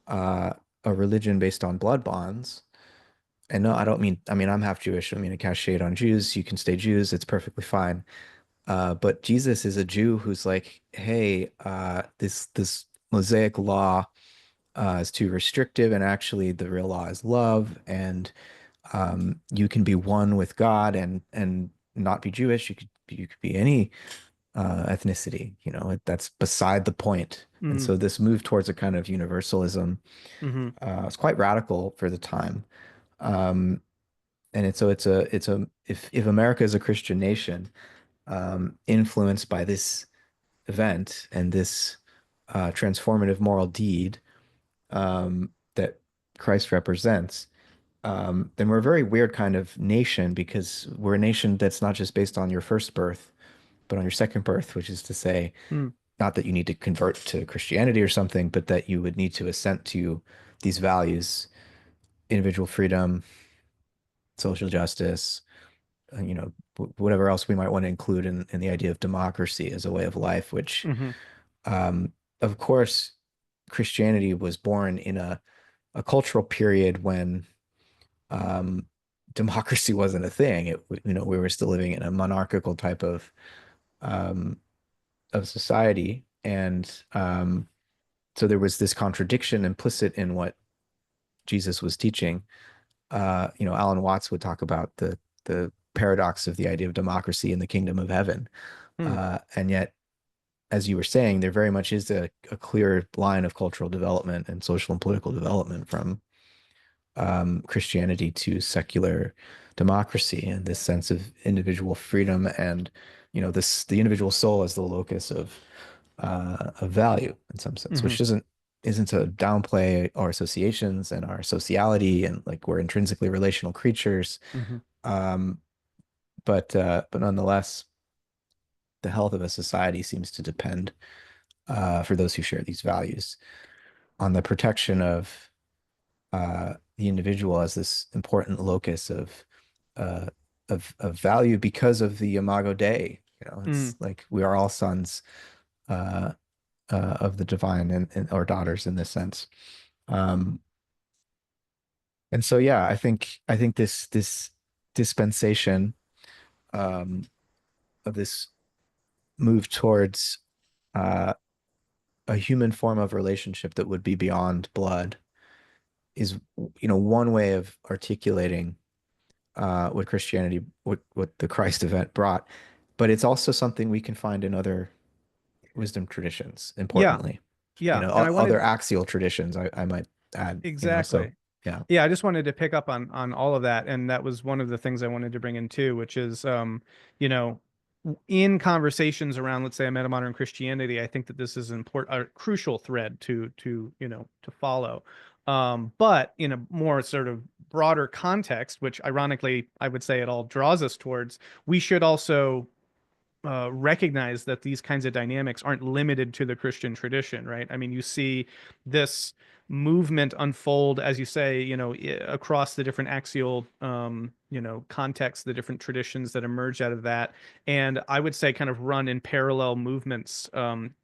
Speaker 2: uh, a religion based on blood bonds. And no, I mean, I'm half Jewish. I mean, to cast shade on Jews. You can stay Jews. It's perfectly fine. But Jesus is a Jew who's like, hey, this Mosaic law is too restrictive, and actually the real law is love, and you can be one with God and not be Jewish. You could be any ethnicity. That's beside the point. And
Speaker 1: mm,
Speaker 2: so this move towards a kind of universalism
Speaker 1: hmm
Speaker 2: was quite radical for the time. Um, and it's a if America is a Christian nation, influenced by this event and this transformative moral deed that Christ represents, then we're a very weird kind of nation because we're a nation that's not just based on your first birth, but on your second birth, which is to say,
Speaker 1: mm,
Speaker 2: not that you need to convert to Christianity or something, but that you would need to assent to these values: individual freedom, social justice, whatever else we might want to include in the idea of democracy as a way of life, which,
Speaker 1: hmm
Speaker 2: um, of course, Christianity was born in a cultural period when um, democracy wasn't a thing. We were still living in a monarchical type um, of society, and so there was this contradiction implicit in what Jesus was teaching. Alan Watts would talk about the paradox of the idea of democracy in the kingdom of heaven,
Speaker 1: mm,
Speaker 2: and yet, as you were saying, there very much is a clear line of cultural development and social and political development from Christianity to secular democracy, and this sense of individual freedom, and the individual soul as the locus of value in some sense,
Speaker 1: hmm
Speaker 2: which isn't to downplay our associations and our sociality, and like we're intrinsically relational creatures,
Speaker 1: hmm
Speaker 2: um, but nonetheless, the health of a society seems to depend, for those who share these values, on the protection the individual as this important locus uh, of value because of the Imago Dei.
Speaker 1: mm,
Speaker 2: It's like we are all sons uh, of the divine, and or daughters in this sense. Um, and so, yeah, I think this dispensation, um, of this move towards uh, a human form of relationship that would be beyond blood is, one way of articulating what the Christ event brought. But it's also something we can find in other wisdom traditions,
Speaker 1: yeah,
Speaker 2: importantly,
Speaker 1: yeah. And I
Speaker 2: other
Speaker 1: wanted
Speaker 2: axial traditions, I might add, so
Speaker 1: exactly.
Speaker 2: yeah.
Speaker 1: Yeah, I just wanted to pick up on all of that, and that was one of the things I wanted to bring in too, which is you know, in conversations around, let's say, a metamodern Christianity, I think that this is important, a crucial thread to follow. But in a more sort of broader context, which ironically I would say it all draws us towards, we should also recognize that these kinds of dynamics aren't limited to the Christian tradition, right? I mean, you see this movement unfold, as you say, across the different axial contexts, the different traditions that emerge out of that, and I would say kind of run in parallel movements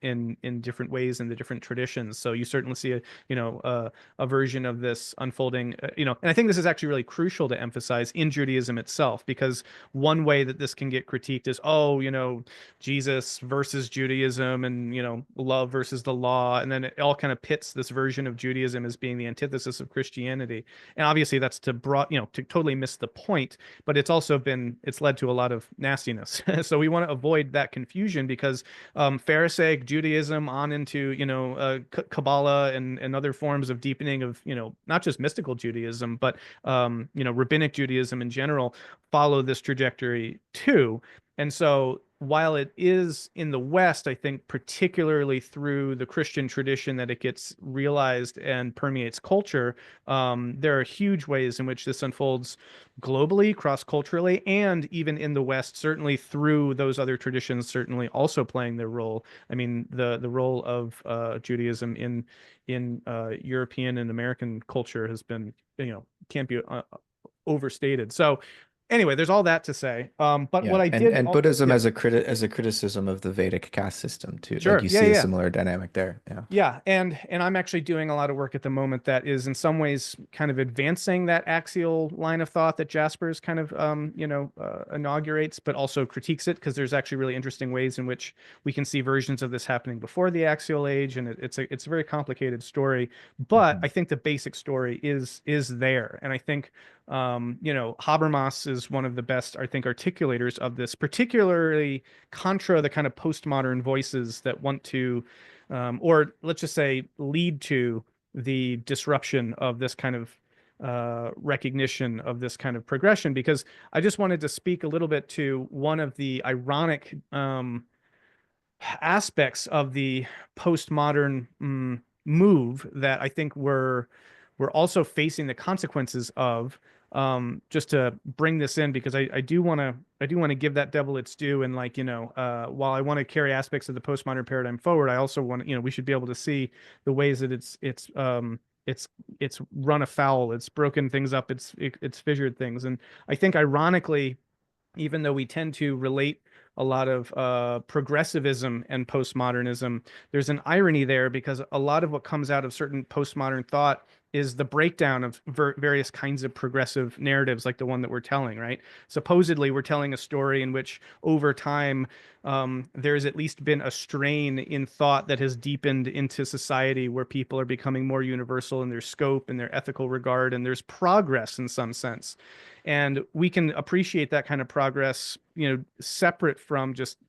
Speaker 1: in different ways in the different traditions. So you certainly see a version of this unfolding, and I think this is actually really crucial to emphasize in Judaism itself, because one way that this can get critiqued is, oh, Jesus versus Judaism, and love versus the law, and then it all kind of pits this version of Judaism as being the antithesis of Christianity. And obviously that's to totally miss the point, but it's led to a lot of nastiness. So we want to avoid that confusion, because Pharisaic Judaism on into Kabbalah and other forms of deepening of not just mystical Judaism, but rabbinic Judaism in general follow this trajectory too. And so while it is in the West, I think particularly through the Christian tradition that it gets realized and permeates culture, there are huge ways in which this unfolds globally, cross-culturally, and even in the West, certainly through those other traditions, certainly also playing their role. I mean, the role of Judaism in European and American culture has been, can't be overstated. So anyway, there's all that to say. But what
Speaker 2: Yeah,
Speaker 1: I
Speaker 2: and
Speaker 1: did,
Speaker 2: Buddhism
Speaker 1: yeah,
Speaker 2: as a criticism of the Vedic caste system too. Like
Speaker 1: sure,
Speaker 2: you
Speaker 1: yeah,
Speaker 2: see a
Speaker 1: yeah.
Speaker 2: similar dynamic there. Yeah.
Speaker 1: Yeah, and I'm actually doing a lot of work at the moment that is in some ways kind of advancing that axial line of thought that Jaspers kind of inaugurates, but also critiques it, because there's actually really interesting ways in which we can see versions of this happening before the axial age, and it's a very complicated story. But
Speaker 2: Mhm.
Speaker 1: I think the basic story is there, and I think Habermas is one of the best, I think, articulators of this, particularly contra the kind of postmodern voices that want to or let's just say lead to the disruption of this kind of recognition of this kind of progression. Because I just wanted to speak a little bit to one of the ironic aspects of the postmodern move that I think we're also facing the consequences of. Just to bring this in, because I do want to give that devil its due, and while I want to carry aspects of the postmodern paradigm forward, I also want we should be able to see the ways that it's run afoul, it's broken things up, it's fissured things. And I think ironically, even though we tend to relate a lot of progressivism and postmodernism, there's an irony there, because a lot of what comes out of certain postmodern thought is the breakdown of various kinds of progressive narratives, like the one that we're telling, right? Supposedly, we're telling a story in which over time, there's at least been a strain in thought that has deepened into society, where people are becoming more universal in their scope and their ethical regard, and there's progress in some sense. And we can appreciate that kind of progress, separate from just,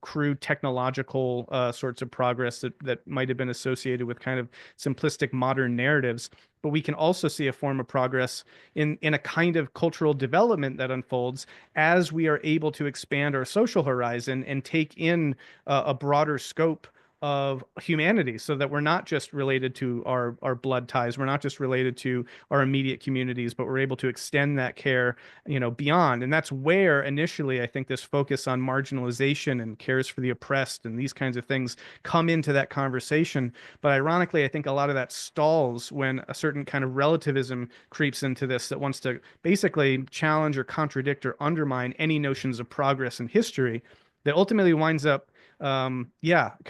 Speaker 1: crude technological sorts of progress that might have been associated with kind of simplistic modern narratives. But we can also see a form of progress in a kind of cultural development that unfolds as we are able to expand our social horizon and take in a broader scope of humanity, so that we're not just related to our blood ties, we're not just related to our immediate communities, but we're able to extend that care beyond. And that's where initially I think this focus on marginalization and cares for the oppressed and these kinds of things come into that conversation. But ironically, I think a lot of that stalls when a certain kind of relativism creeps into this, that wants to basically challenge or contradict or undermine any notions of progress in history, that ultimately winds up kind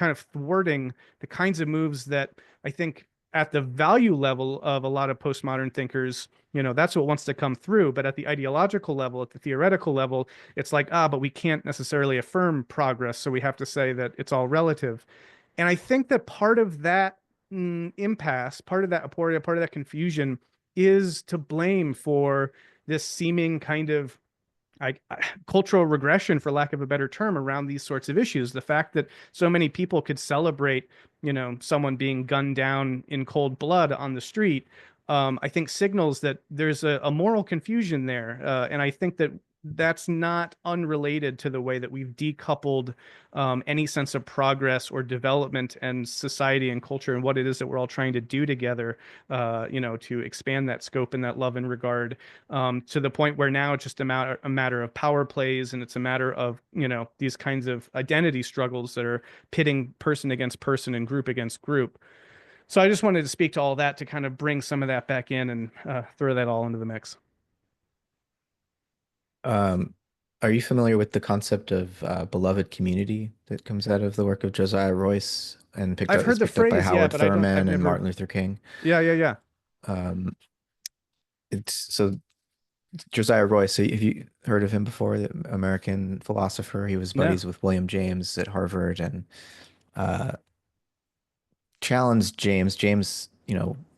Speaker 1: of thwarting the kinds of moves that I think at the value level of a lot of postmodern thinkers, that's what wants to come through. But at the ideological level, at the theoretical level, it's like, but we can't necessarily affirm progress, so we have to say that it's all relative. And I think that part of that impasse, part of that aporia, part of that confusion is to blame for this seeming kind of cultural regression, for lack of a better term, around these sorts of issues. The fact that so many people could celebrate, someone being gunned down in cold blood on the street, I think signals that there's a moral confusion there. And I think that that's not unrelated to the way that we've decoupled any sense of progress or development and society and culture and what it is that we're all trying to do together, to expand that scope and that love and regard, to the point where now it's just a matter of power plays, and it's a matter of, these kinds of identity struggles that are pitting person against person and group against group. So I just wanted to speak to all that to kind of bring some of that back in and throw that all into the mix.
Speaker 2: Um, are you familiar with the concept of beloved community that comes out of the work of Josiah Royce and picked
Speaker 1: I've
Speaker 2: up
Speaker 1: heard
Speaker 2: it's
Speaker 1: the
Speaker 2: picked up by
Speaker 1: phrase, yeah,
Speaker 2: Howard
Speaker 1: but I don't, I've
Speaker 2: Thurman and
Speaker 1: never,
Speaker 2: Martin Luther King?
Speaker 1: yeah, yeah, yeah.
Speaker 2: Um, it's so Josiah Royce, so have you heard of him before? The American philosopher. He was
Speaker 1: No.
Speaker 2: buddies with William James at Harvard and uh, challenged James. James,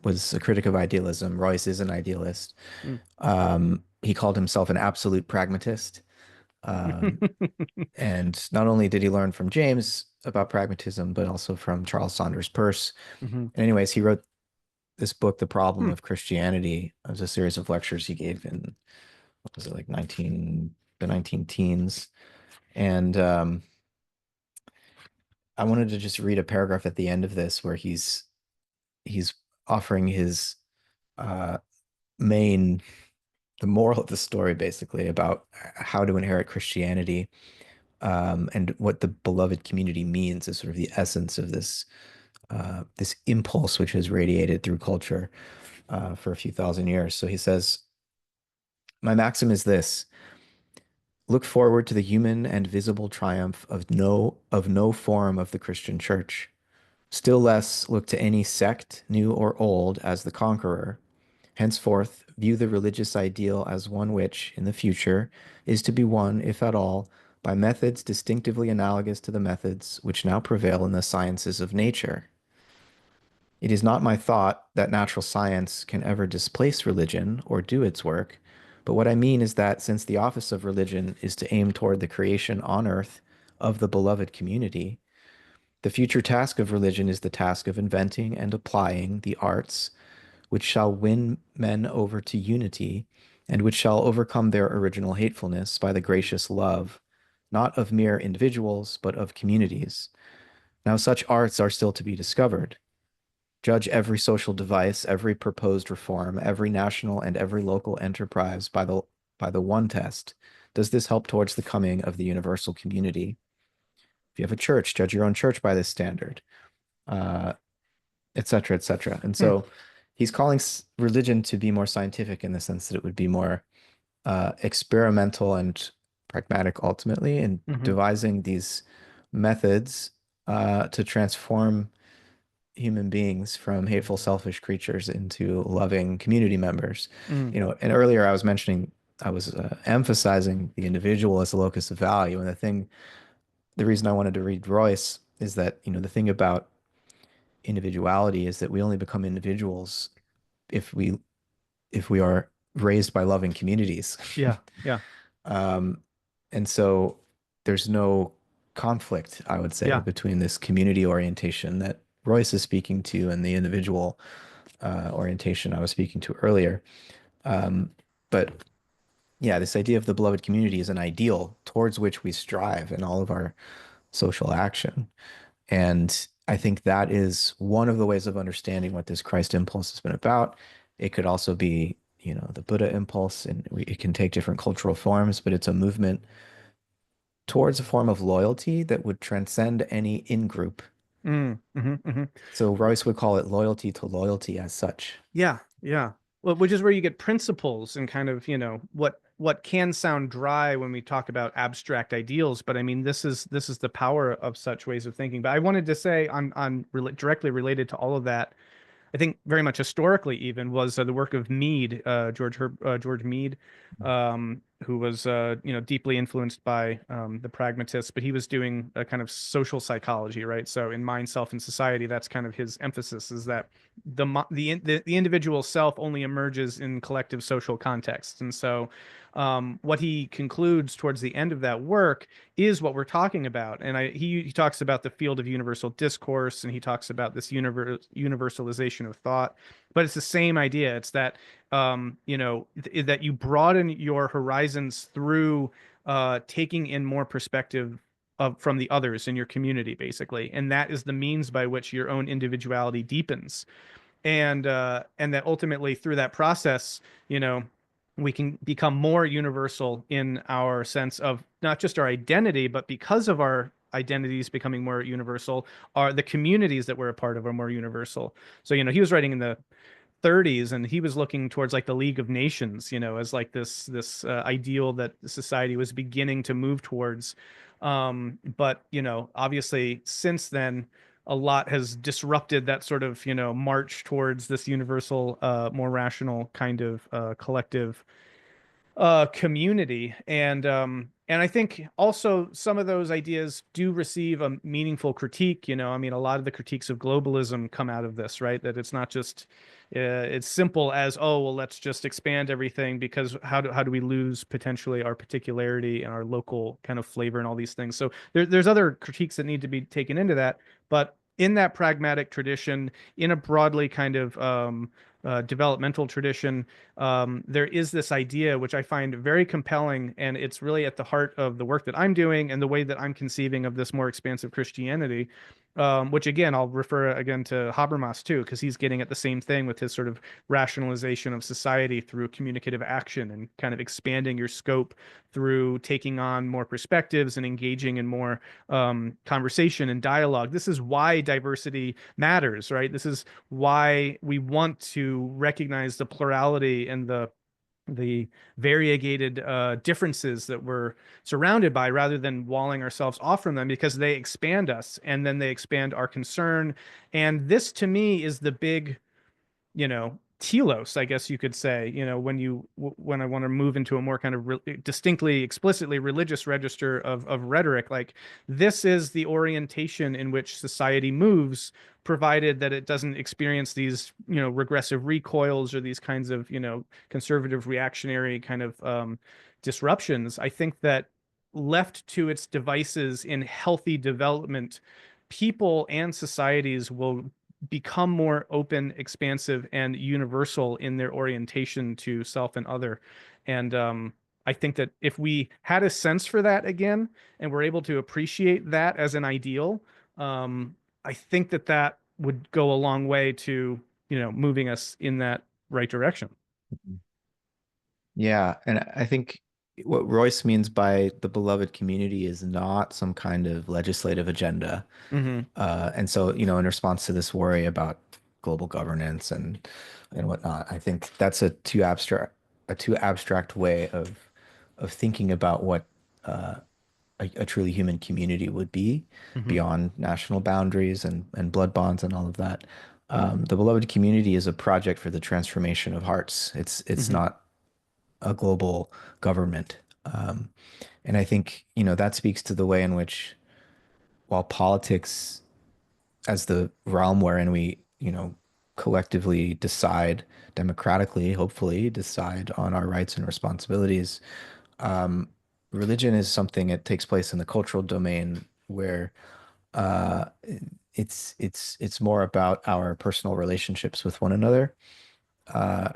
Speaker 2: was a critic of idealism. Royce is an idealist.
Speaker 1: Mm.
Speaker 2: He called himself an absolute pragmatist. Um, and not only did he learn from James about pragmatism, but also from Charles Saunders Peirce.
Speaker 1: Hmm.
Speaker 2: And anyways, he wrote this book, The Problem
Speaker 1: Hmm.
Speaker 2: of Christianity. It was a series of lectures he gave in, what was it, like 19 teens. And I wanted to just read a paragraph at the end of this where he's offering his uh, main the moral of the story basically about how to inherit Christianity, and what the beloved community means is sort of the essence of this impulse which has radiated through culture for a few thousand years. So he says, "My maxim is this: look forward to the human and visible triumph of no form of the Christian church. Still less look to any sect, new or old, as the conqueror. Henceforth, view the religious ideal as one which, in the future, is to be won, if at all, by methods distinctively analogous to the methods which now prevail in the sciences of nature. It is not my thought that natural science can ever displace religion or do its work, but what I mean is that since the office of religion is to aim toward the creation on earth of the beloved community, the future task of religion is the task of inventing and applying the arts which shall win men over to unity, and which shall overcome their original hatefulness by the gracious love, not of mere individuals, but of communities. Now, such arts are still to be discovered. Judge every social device, every proposed reform, every national and every local enterprise by the one test. Does this help towards the coming of the universal community? If you have a church, judge your own church by this standard. Et cetera, et cetera. And
Speaker 1: Hmm.
Speaker 2: so he's calling religion to be more scientific in the sense that it would be more experimental and pragmatic ultimately, and
Speaker 1: Hmm.
Speaker 2: devising these methods to transform human beings from hateful, selfish creatures into loving community members.
Speaker 1: Hmm.
Speaker 2: And earlier I was mentioning, I was emphasizing the individual as a locus of value. And the reason I wanted to read Royce is that, the thing about individuality is that we only become individuals if we are raised by loving communities.
Speaker 1: Yeah. Yeah.
Speaker 2: Um, and so there's no conflict, I would say,
Speaker 1: Yeah.
Speaker 2: between this community orientation that Royce is speaking to and the individual orientation I was speaking to earlier. Um, but yeah, this idea of the beloved community is an ideal towards which we strive in all of our social action. And I think that is one of the ways of understanding what this Christ impulse has been about. It could also be, the Buddha impulse, and it can take different cultural forms, but it's a movement towards a form of loyalty that would transcend any in-group.
Speaker 1: Mm. Hmm. Hmm.
Speaker 2: So Royce would call it loyalty to loyalty as such.
Speaker 1: Yeah. Yeah. Well, which is where you get principles and kind of, what can sound dry when we talk about abstract ideals, but I mean, this is the power of such ways of thinking. But I wanted to say directly related to all of that, I think very much historically even was the work of Mead, George Mead, who was deeply influenced by the pragmatists, but he was doing a kind of social psychology, right? So in Mind, Self, and Society, that's kind of his emphasis is that the individual self only emerges in collective social contexts, and so what he concludes towards the end of that work is what we're talking about. And he talks about the field of universal discourse, and he talks about this universalization of thought. But it's the same idea. It's that that you broaden your horizons through taking in more perspective from the others in your community, basically, and that is the means by which your own individuality deepens, and that ultimately through that process, we can become more universal in our sense of not just our identity, but because of our identities becoming more universal, are the communities that we're a part of are more universal. So, he was writing in the 30s, and he was looking towards like the League of Nations, as like this ideal that society was beginning to move towards. But obviously since then, a lot has disrupted that sort of march towards this universal, more rational kind of collective community. And I think also some of those ideas do receive a meaningful critique. I mean, a lot of the critiques of globalism come out of this, right? That it's not just it's simple as, oh well, let's just expand everything, because how do we lose potentially our particularity and our local kind of flavor and all these things. So there's other critiques that need to be taken into that. But in that pragmatic tradition, in a broadly kind of developmental tradition, there is this idea which I find very compelling, and it's really at the heart of the work that I'm doing and the way that I'm conceiving of this more expansive Christianity. Which again, I'll refer again to Habermas too, because he's getting at the same thing with his sort of rationalization of society through communicative action and kind of expanding your scope through taking on more perspectives and engaging in more conversation and dialogue. This is why diversity matters, right? This is why we want to recognize the plurality and the variegated differences that we're surrounded by, rather than walling ourselves off from them, because they expand us and then they expand our concern. And this to me is the big, telos, I guess you could say, when I want to move into a more kind of distinctly, explicitly religious register of rhetoric, like this is the orientation in which society moves, provided that it doesn't experience these, regressive recoils or these kinds of, conservative reactionary kind of disruptions. I think that left to its devices in healthy development, people and societies will become more open, expansive, and universal in their orientation to self and other. And I think that if we had a sense for that again, and we're able to appreciate that as an ideal, I think that that would go a long way to, moving us in that right direction.
Speaker 2: Yeah, and I think what Royce means by the beloved community is not some kind of legislative agenda.
Speaker 1: Hmm.
Speaker 2: And so, in response to this worry about global governance and whatnot, I think that's a too abstract way of thinking about what a truly human community would be
Speaker 1: Hmm.
Speaker 2: beyond national boundaries and blood bonds and all of that. The beloved community is a project for the transformation of hearts. It's
Speaker 1: Hmm.
Speaker 2: not a global government. And I think, that speaks to the way in which, while politics as the realm wherein we, collectively decide democratically, hopefully decide on our rights and responsibilities, um, religion is something that takes place in the cultural domain where uh, it's more about our personal relationships with one another. Uh,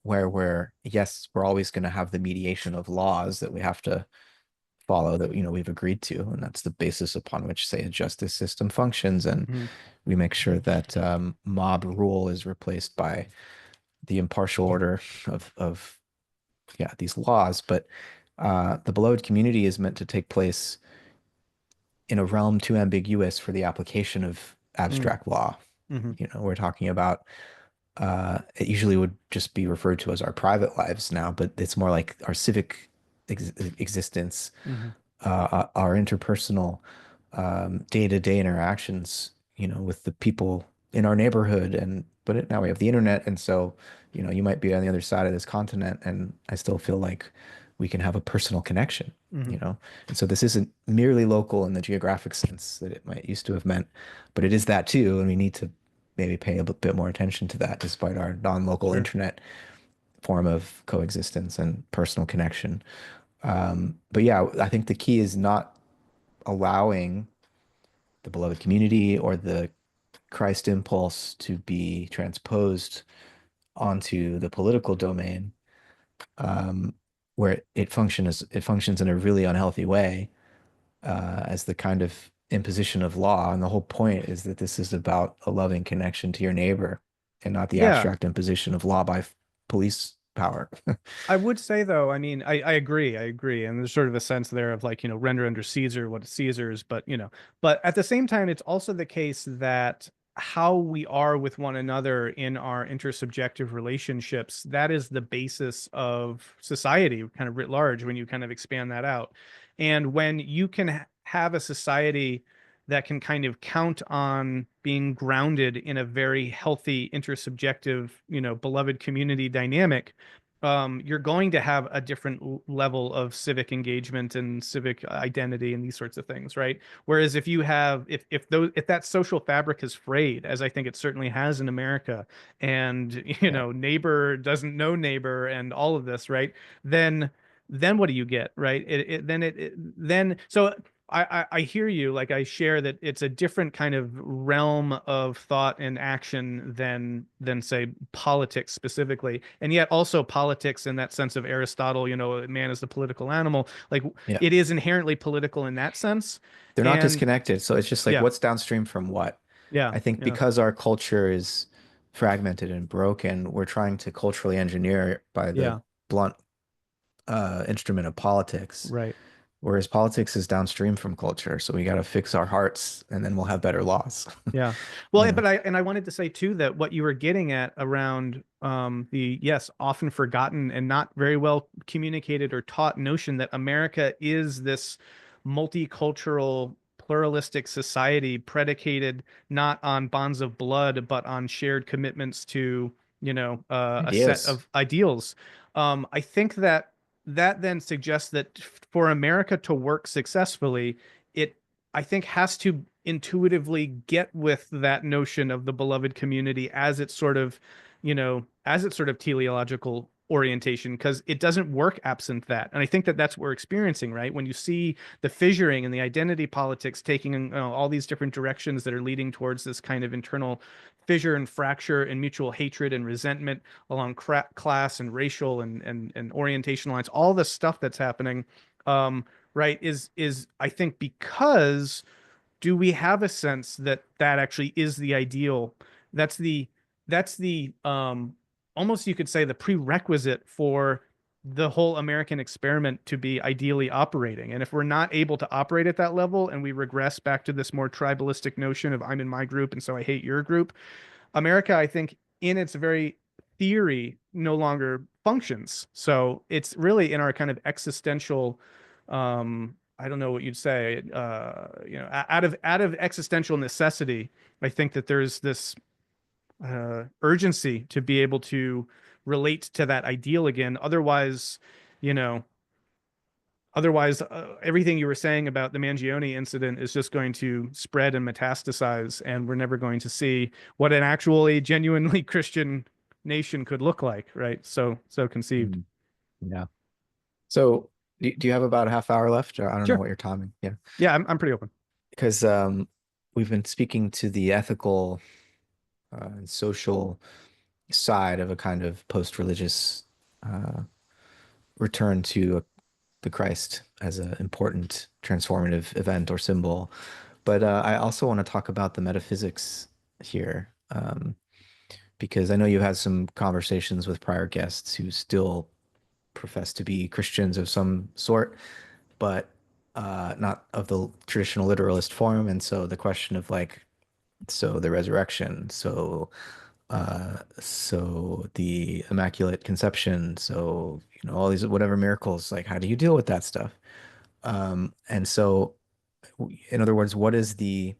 Speaker 2: where yes, we're always going to have the mediation of laws that we have to follow that we've agreed to, and that's the basis upon which, say, a justice system functions, and
Speaker 1: Hmm.
Speaker 2: we make sure that mob rule is replaced by the impartial order of yeah, these laws. But the beloved community is meant to take place in a realm too ambiguous for the application of abstract law.
Speaker 1: Hmm.
Speaker 2: We're talking about it usually would just be referred to as our private lives now, but it's more like our civic existence,
Speaker 1: Hmm.
Speaker 2: our interpersonal, day-to-day interactions, with the people in our neighborhood. Now we have the internet, and so, you might be on the other side of this continent, and I still feel like we can have a personal connection,
Speaker 1: Hmm.
Speaker 2: And so this isn't merely local in the geographic sense that it might used to have meant, but it is that too, and we need to maybe pay a bit more attention to that, despite our non-local
Speaker 1: Sure.
Speaker 2: internet form of coexistence and personal connection. But yeah, I think the key is not allowing the beloved community or the Christ impulse to be transposed onto the political domain, um, where it functions in a really unhealthy way, as the kind of imposition of law. And the whole point is that this is about a loving connection to your neighbor and not the
Speaker 1: Yeah.
Speaker 2: abstract imposition of law by police power.
Speaker 1: I would say though, I mean, I agree, and there's sort of a sense there of like, render under Caesar what is Caesar's, but but at the same time, it's also the case that how we are with one another in our intersubjective relationships, that is the basis of society, kind of writ large, when you kind of expand that out. And when you can have a society that can kind of count on being grounded in a very healthy intersubjective, beloved community dynamic, you're going to have a different level of civic engagement and civic identity and these sorts of things, right? Whereas if you have, if that social fabric is frayed, as I think it certainly has in America, and
Speaker 2: Yeah.
Speaker 1: neighbor doesn't know neighbor and all of this, right? Then what do you get, right? Then so I hear you. Like, I share that it's a different kind of realm of thought and action than say politics specifically, and yet also politics in that sense of Aristotle. Man is the political animal. Like,
Speaker 2: Yeah.
Speaker 1: it is inherently political in that sense,
Speaker 2: They're not
Speaker 1: and
Speaker 2: disconnected. So it's just like
Speaker 1: yeah,
Speaker 2: what's downstream from what?
Speaker 1: yeah,
Speaker 2: I think
Speaker 1: yeah,
Speaker 2: because our culture is fragmented and broken, we're trying to culturally engineer by the
Speaker 1: yeah,
Speaker 2: blunt instrument of politics.
Speaker 1: right.
Speaker 2: Whereas politics is downstream from culture. So we got to fix our hearts and then we'll have better laws.
Speaker 1: Yeah.
Speaker 2: You
Speaker 1: Well,
Speaker 2: know?
Speaker 1: but I wanted to say too that what you were getting at around the, yes, often forgotten and not very well communicated or taught notion that America is this multicultural pluralistic society predicated not on bonds of blood but on shared commitments to, a set
Speaker 2: Ideas.
Speaker 1: of ideals. I think that that then suggests that for America to work successfully, it, I think, has to intuitively get with that notion of the beloved community as its sort of, as its sort of teleological orientation, because it doesn't work absent that. And I think that that's what we're experiencing, right? When you see the fissuring and the identity politics taking, all these different directions that are leading towards this kind of internal fissure and fracture and mutual hatred and resentment along class and racial and orientation lines, all the stuff that's happening, right, is I think because do we have a sense that that actually is the ideal? That's the that's the almost, you could say, the prerequisite for the whole American experiment to be ideally operating. And if we're not able to operate at that level and we regress back to this more tribalistic notion of I'm in my group and so I hate your group, America, I think, in its very theory, no longer functions. So it's really in our kind of existential, I don't know what you'd say, out of existential necessity. I think that there's this urgency to be able to relate to that ideal again. You know, Otherwise, everything you were saying about the Mangione incident is just going to spread and metastasize, and we're never going to see what an actually genuinely Christian nation could look like, right? So conceived.
Speaker 2: Mm, yeah. So do you have about a half hour left? Or I don't know
Speaker 1: Sure.
Speaker 2: what your timing. Yeah.
Speaker 1: Yeah, I'm pretty open.
Speaker 2: Because we've been speaking to the ethical and social side of a kind of post-religious uh, return to the Christ as an important transformative event or symbol. But I also want to talk about the metaphysics here, because I know you had some conversations with prior guests who still profess to be Christians of some sort, but not of the traditional literalist form. And so the question of like, so the resurrection, so the Immaculate Conception, so all these whatever miracles, like how do you deal with that stuff? And so, in other words, what is the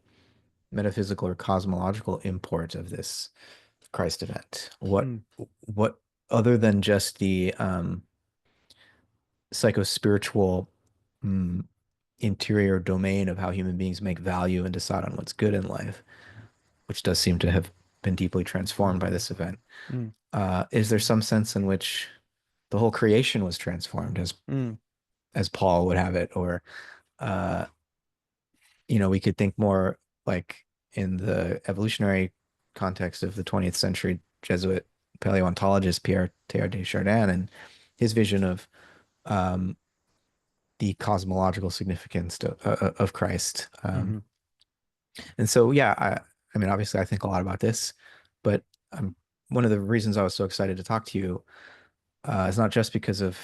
Speaker 2: metaphysical or cosmological import of this Christ event?
Speaker 1: Mm,
Speaker 2: What other than just the psychospiritual mm, interior domain of how human beings make value and decide on what's good in life, which does seem to have been deeply transformed by this event.
Speaker 1: mm,
Speaker 2: Is there some sense in which the whole creation was transformed,
Speaker 1: mm,
Speaker 2: as Paul would have it, or uh, we could think more like in the evolutionary context of the 20th century Jesuit paleontologist Pierre Teilhard de Chardin and his vision of um, the cosmological significance of Christ.
Speaker 1: mhm,
Speaker 2: And so, yeah, I mean, obviously, I think a lot about this, but one of the reasons I was so excited to talk to you is not just because of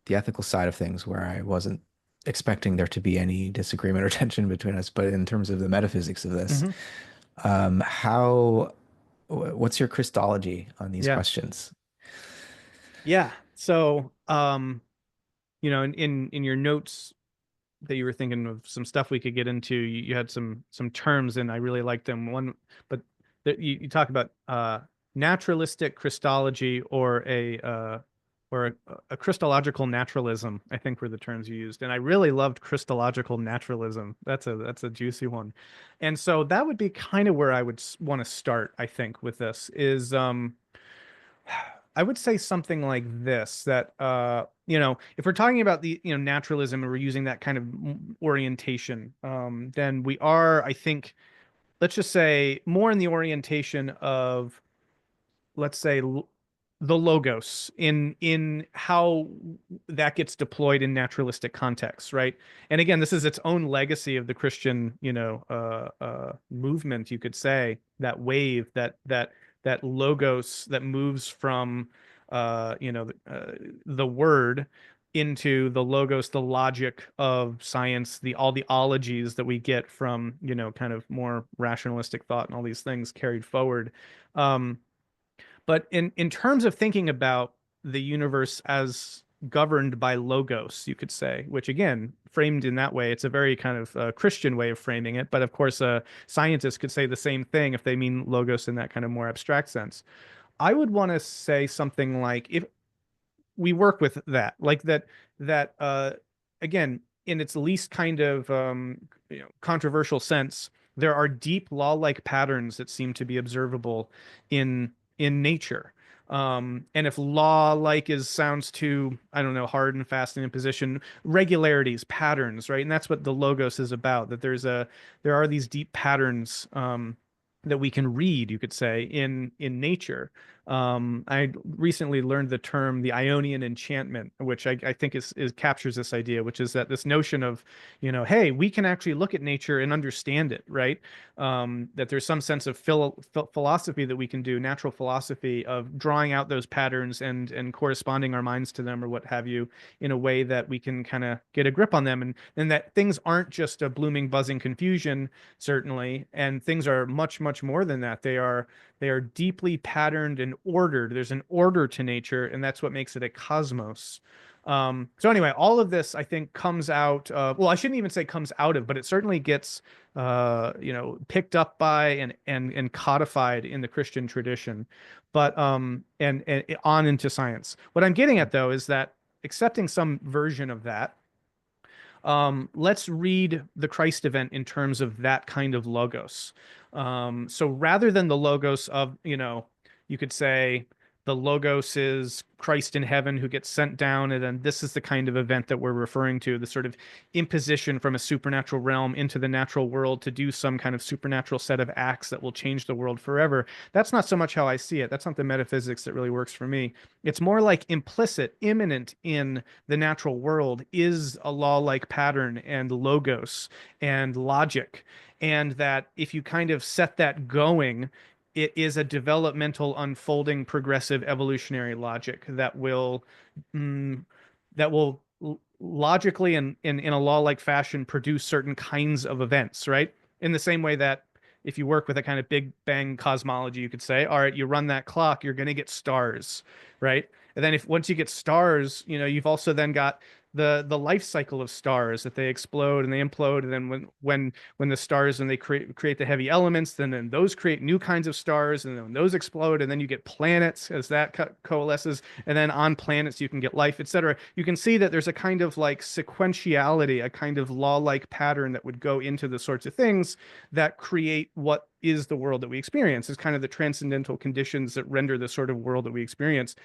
Speaker 2: the ethical side of things, where I wasn't expecting there to be any disagreement or tension between us, but in terms of the metaphysics of this.
Speaker 1: mhm.
Speaker 2: How, what's your Christology on these
Speaker 1: Yeah.
Speaker 2: questions?
Speaker 1: Yeah. So, in your notes that you were thinking of some stuff we could get into, you had some terms, and I really liked them. One, but you talk about naturalistic Christology or a Christological naturalism, I think were the terms you used. And I really loved Christological naturalism. That's a juicy one. And so that would be kind of where I would want to start, I think, with this is I would say something like this, that if we're talking about the naturalism and we're using that kind of orientation, then we are, I think, let's just say more in the orientation of, let's say, the logos in how that gets deployed in naturalistic contexts, right? And again, this is its own legacy of the Christian, movement, you could say, that wave, that logos that moves from, the word into the logos, the logic of science, all the ologies that we get from, kind of more rationalistic thought and all these things carried forward. But in terms of thinking about the universe as governed by logos, you could say, which again, framed in that way, it's a very kind of Christian way of framing it. But of course, scientists could say the same thing if they mean logos in that kind of more abstract sense. I would want to say something like, if we work with that, like that again, in its least kind of controversial sense, there are deep law-like patterns that seem to be observable in nature. And if law-like is sounds too, I don't know, hard and fast and in position, regularities, patterns, right? And that's what the logos is about, that there are these deep patterns that we can read, you could say, in nature. I recently learned the term the Ionian enchantment, which I think is captures this idea, which is that this notion of, hey, we can actually look at nature and understand it, right? That there's some sense of philosophy that we can do, natural philosophy of drawing out those patterns and corresponding our minds to them or what have you in a way that we can kind of get a grip on them, and that things aren't just a blooming, buzzing confusion, certainly, and things are much, much more than that. They are deeply patterned and ordered. There's an order to nature, and that's what makes it a cosmos. So anyway, all of this, I think, comes out. Well, I shouldn't even say comes out of, but it certainly gets, picked up by and codified in the Christian tradition, but and on into science. What I'm getting at, though, is that accepting some version of that, let's read the Christ event in terms of that kind of logos. So rather than the logos of, you could say the logos is Christ in heaven who gets sent down, and then this is the kind of event that we're referring to, the sort of imposition from a supernatural realm into the natural world to do some kind of supernatural set of acts that will change the world forever. That's not so much how I see it. That's not the metaphysics that really works for me. It's more like implicit, immanent in the natural world is a law-like pattern and logos and logic. And that if you kind of set that going, it is a developmental, unfolding, progressive, evolutionary logic mm, that will logically and in a law-like fashion produce certain kinds of events, right? In the same way that if you work with a kind of Big Bang cosmology, you could say, all right, you run that clock, you're going to get stars, right? And then if once you get stars, you've also then got the life cycle of stars, that they explode and they implode, and then when the stars and they create the heavy elements, then those create new kinds of stars, and then when those explode, and then you get planets as that coalesces, and then on planets you can get life, etc. You can see that there's a kind of like sequentiality, a kind of law-like pattern that would go into the sorts of things that create what is the world that we experience, is kind of the transcendental conditions that render the sort of world that we experience.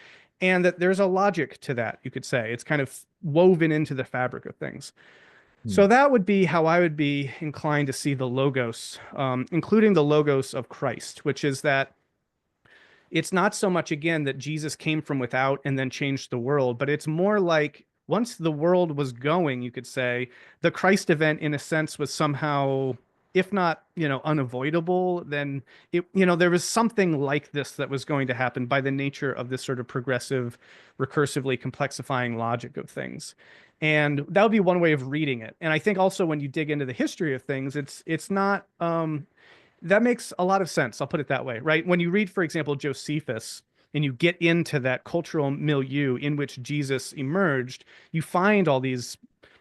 Speaker 1: And that there's a logic to that, you could say. It's kind of woven into the fabric of things.
Speaker 2: Hmm.
Speaker 1: So that would be how I would be inclined to see the logos, including the logos of Christ, which is that it's not so much, again, that Jesus came from without and then changed the world, but it's more like once the world was going, you could say, the Christ event, in a sense, was somehow, if not, unavoidable, then there was something like this that was going to happen by the nature of this sort of progressive, recursively complexifying logic of things. And that would be one way of reading it. And I think also when you dig into the history of things, it's not that makes a lot of sense. I'll put it that way, right? When you read, for example, Josephus, and you get into that cultural milieu in which Jesus emerged, you find all these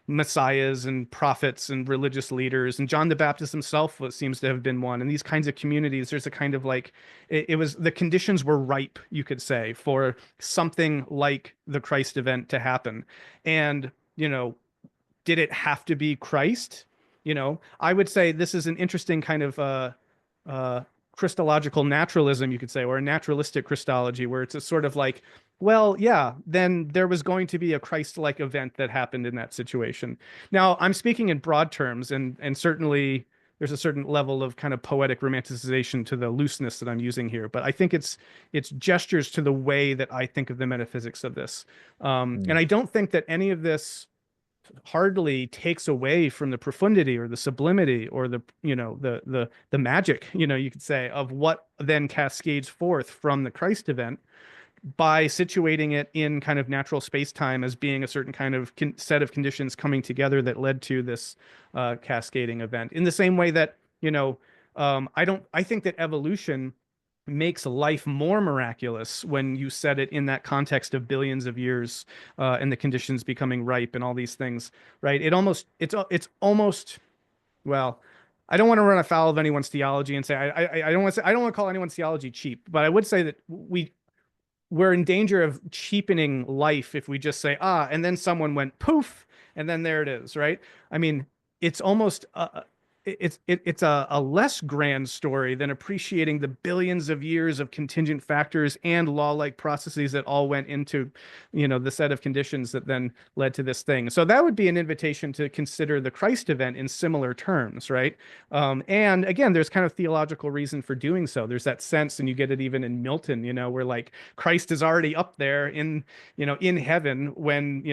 Speaker 1: messiahs and prophets and religious leaders, and John the Baptist himself seems to have been one. And these kinds of communities, there's a kind of like it was the conditions were ripe, you could say, for something like the Christ event to happen. And did it have to be Christ? I would say this is an interesting kind of uh, Christological naturalism, you could say, or a naturalistic Christology, where it's a sort of like, well, yeah, then there was going to be a Christ-like event that happened in that situation. Now, I'm speaking in broad terms, and certainly there's a certain level of kind of poetic romanticization to the looseness that I'm using here, but I think it's gestures to the way that I think of the metaphysics of this. And
Speaker 2: Mm.
Speaker 1: I don't think that any of this hardly takes away from the profundity or the sublimity or the magic, you could say, of what then cascades forth from the Christ event by situating it in kind of natural space-time as being a certain kind of set of conditions coming together that led to this cascading event. In the same way that, I think that evolution makes life more miraculous when you set it in that context of billions of years, and the conditions becoming ripe and all these things, right? It's almost, well, I don't want to run afoul of anyone's theology and say I don't want to say, I don't want to call anyone's theology cheap, but I would say that we're in danger of cheapening life if we just say, and then someone went poof, and then there it is, right? I mean, it's almost it's a less grand story than appreciating the billions of years of contingent factors and law-like processes that all went into, the set of conditions that then led to this thing. So that would be an invitation to consider the Christ event in similar terms, right? And again, there's kind of theological reason for doing so. There's that sense, and you get it even in Milton, where like Christ is already up there in heaven when,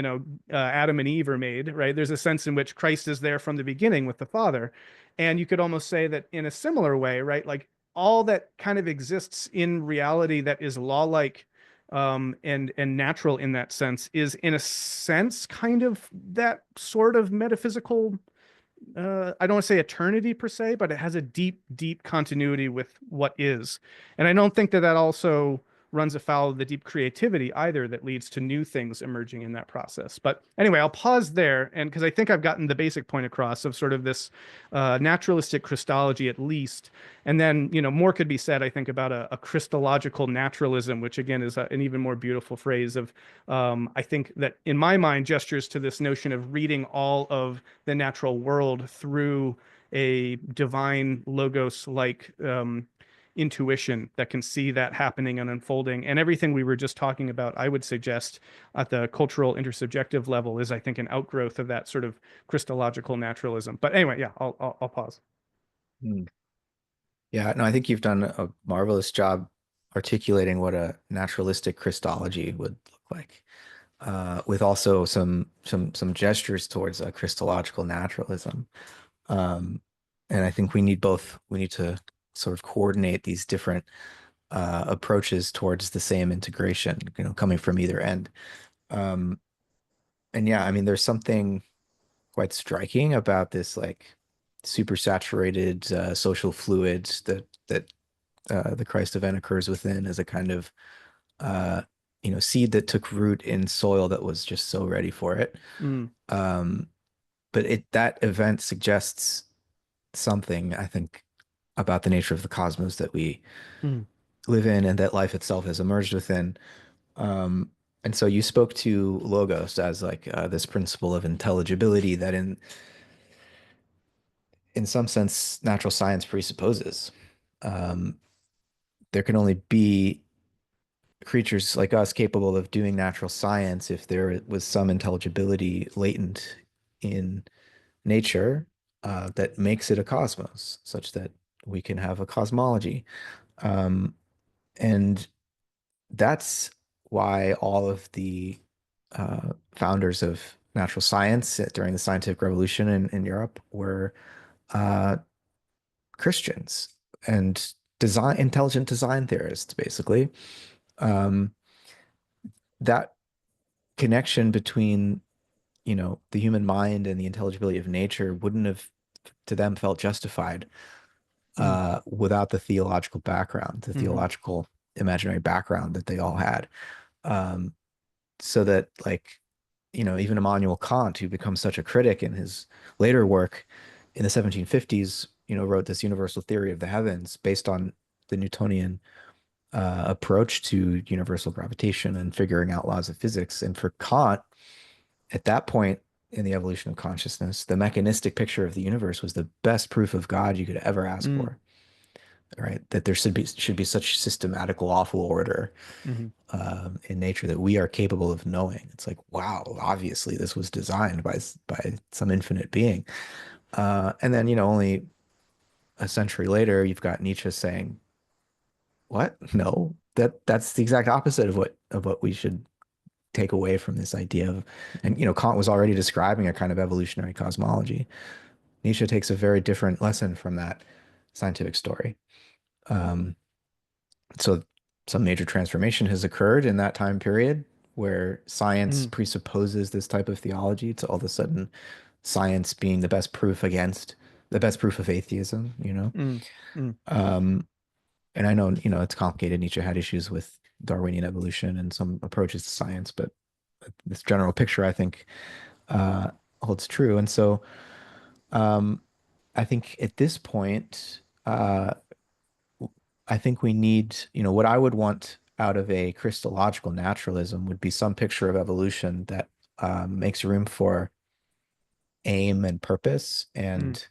Speaker 1: Adam and Eve are made, right? There's a sense in which Christ is there from the beginning with the Father. And you could almost say that in a similar way, right? Like all that kind of exists in reality that is law-like, and natural in that sense is in a sense kind of that sort of metaphysical, I don't want to say eternity per se, but it has a deep, deep continuity with what is. And I don't think that that also runs afoul of the deep creativity either that leads to new things emerging in that process. But anyway, I'll pause there, and because I think I've gotten the basic point across of sort of this naturalistic Christology at least. And then, more could be said, I think, about a Christological naturalism, which again is an even more beautiful phrase of, I think that in my mind gestures to this notion of reading all of the natural world through a divine logos like intuition that can see that happening and unfolding. And everything we were just talking about, I would suggest at the cultural intersubjective level is, I think, an outgrowth of that sort of Christological naturalism. But anyway, yeah, I'll pause.
Speaker 2: Mm. Yeah, no, I think you've done a marvelous job articulating what a naturalistic Christology would look like, with also some gestures towards a Christological naturalism. Um, and I think we need both. We need to sort of coordinate these different approaches towards the same integration, coming from either end. Um, and yeah, I mean, there's something quite striking about this like super saturated social fluids that the Christ event occurs within as a kind of uh, seed that took root in soil that was just so ready for it.
Speaker 1: Mm,
Speaker 2: Um, but that event suggests something, I think, about the nature of the cosmos that we
Speaker 1: mm,
Speaker 2: live in and that life itself has emerged within. Um, and so you spoke to logos as like this principle of intelligibility that in some sense natural science presupposes. Um, there can only be creatures like us capable of doing natural science if there was some intelligibility latent in nature, that makes it a cosmos, such that we can have a cosmology. Um, and that's why all of the founders of natural science during the scientific revolution in Europe were uh, Christians and intelligent design theorists, basically. Um, that connection between, the human mind and the intelligibility of nature wouldn't have, to them, felt justified
Speaker 1: Mm,
Speaker 2: without the theological background, the
Speaker 1: hmm
Speaker 2: theological imaginary background that they all had. Um, so that like, even Immanuel Kant, who becomes such a critic in his later work in the 1750s, wrote this universal theory of the heavens based on the Newtonian approach to universal gravitation and figuring out laws of physics. And for Kant, at that point in the evolution of consciousness, the mechanistic picture of the universe was the best proof of God you could ever ask
Speaker 1: mm,
Speaker 2: for, right? That there should be such systematical lawful order
Speaker 1: hmm
Speaker 2: in nature that we are capable of knowing. It's like, wow, obviously this was designed by some infinite being. And then, only a century later, you've got Nietzsche saying, "What? No, that's the exact opposite of what we should take away from this idea of." And Kant was already describing a kind of evolutionary cosmology. Nietzsche takes a very different lesson from that scientific story. Um, so some major transformation has occurred in that time period where science
Speaker 1: mm,
Speaker 2: presupposes this type of theology to all of a sudden science being the best proof of atheism.
Speaker 1: mm, mm,
Speaker 2: Um, and I know, it's complicated. Nietzsche had issues with Darwinian evolution and some approaches to science, but this general picture, I think, uh, holds true. And so, um, I think at this point, I think we need, what I would want out of a Christological naturalism would be some picture of evolution that makes room for aim and purpose
Speaker 1: mm,
Speaker 2: and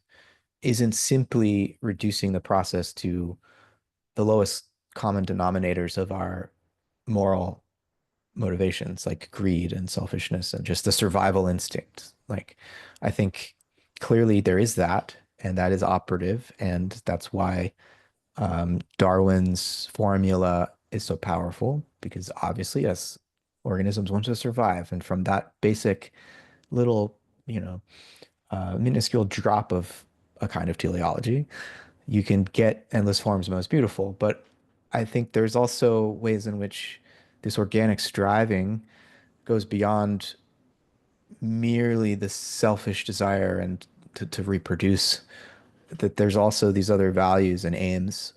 Speaker 2: isn't simply reducing the process to the lowest common denominators of our moral motivations, like greed and selfishness and just the survival instinct. Like, I think clearly there is that, and that is operative, and that's why Darwin's formula is so powerful because obviously, yes, organisms want to survive. And from that basic little, minuscule drop of a kind of teleology, you can get endless forms most beautiful. But I think there's also ways in which this organic striving goes beyond merely the selfish desire and to reproduce, that there's also these other values and aims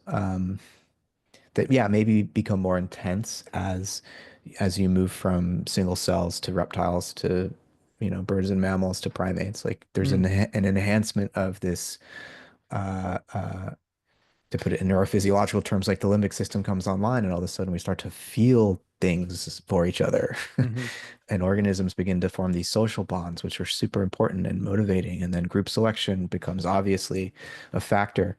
Speaker 2: that yeah maybe become more intense as you move from single cells to reptiles to birds and mammals to primates. Like there's
Speaker 1: mm,
Speaker 2: an enhancement of this uh, uh, to put it in neurophysiological terms, like the limbic system comes online and all of a sudden we start to feel things for each other.
Speaker 1: hmm
Speaker 2: And organisms begin to form these social bonds, which are super important and motivating. And then group selection becomes obviously a factor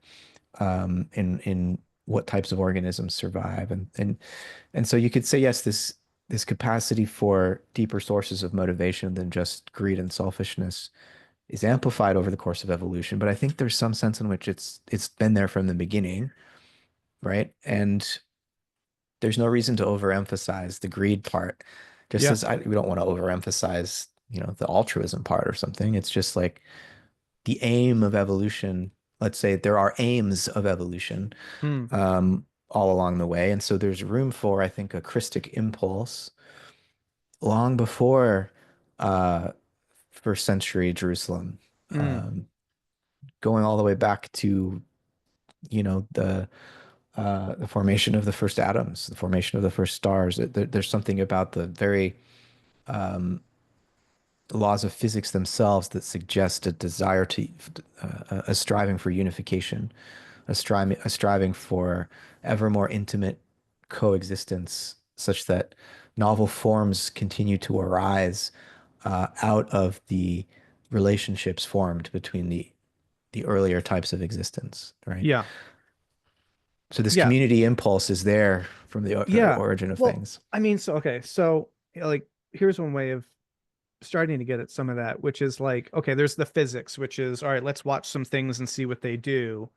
Speaker 2: in what types of organisms survive. And so you could say, yes, this capacity for deeper sources of motivation than just greed and selfishness is amplified over the course of evolution. But I think there's some sense in which it's been there from the beginning, right? And there's no reason to overemphasize the greed part. Just
Speaker 1: Yeah.
Speaker 2: as we don't want to overemphasize, the altruism part or something. It's just like the aim of evolution. Let's say there are aims of evolution
Speaker 1: Mm,
Speaker 2: all along the way. And so there's room for, I think, a Christic impulse long before uh, first century Jerusalem,
Speaker 1: mm,
Speaker 2: um, going all the way back to, the formation of the first atoms, the formation of the first stars. There's something about the very laws of physics themselves that suggest a desire to, a striving for unification, a striving for ever more intimate coexistence, such that novel forms continue to arise out of the relationships formed between the earlier types of existence, right?
Speaker 1: yeah.
Speaker 2: So this
Speaker 1: Yeah.
Speaker 2: community impulse is there from the
Speaker 1: Yeah.
Speaker 2: origin of
Speaker 1: Well,
Speaker 2: things.
Speaker 1: I mean, so okay, so like here's one way of starting to get at some of that, which is like, okay, there's the physics, which is all right, let's watch some things and see what they do.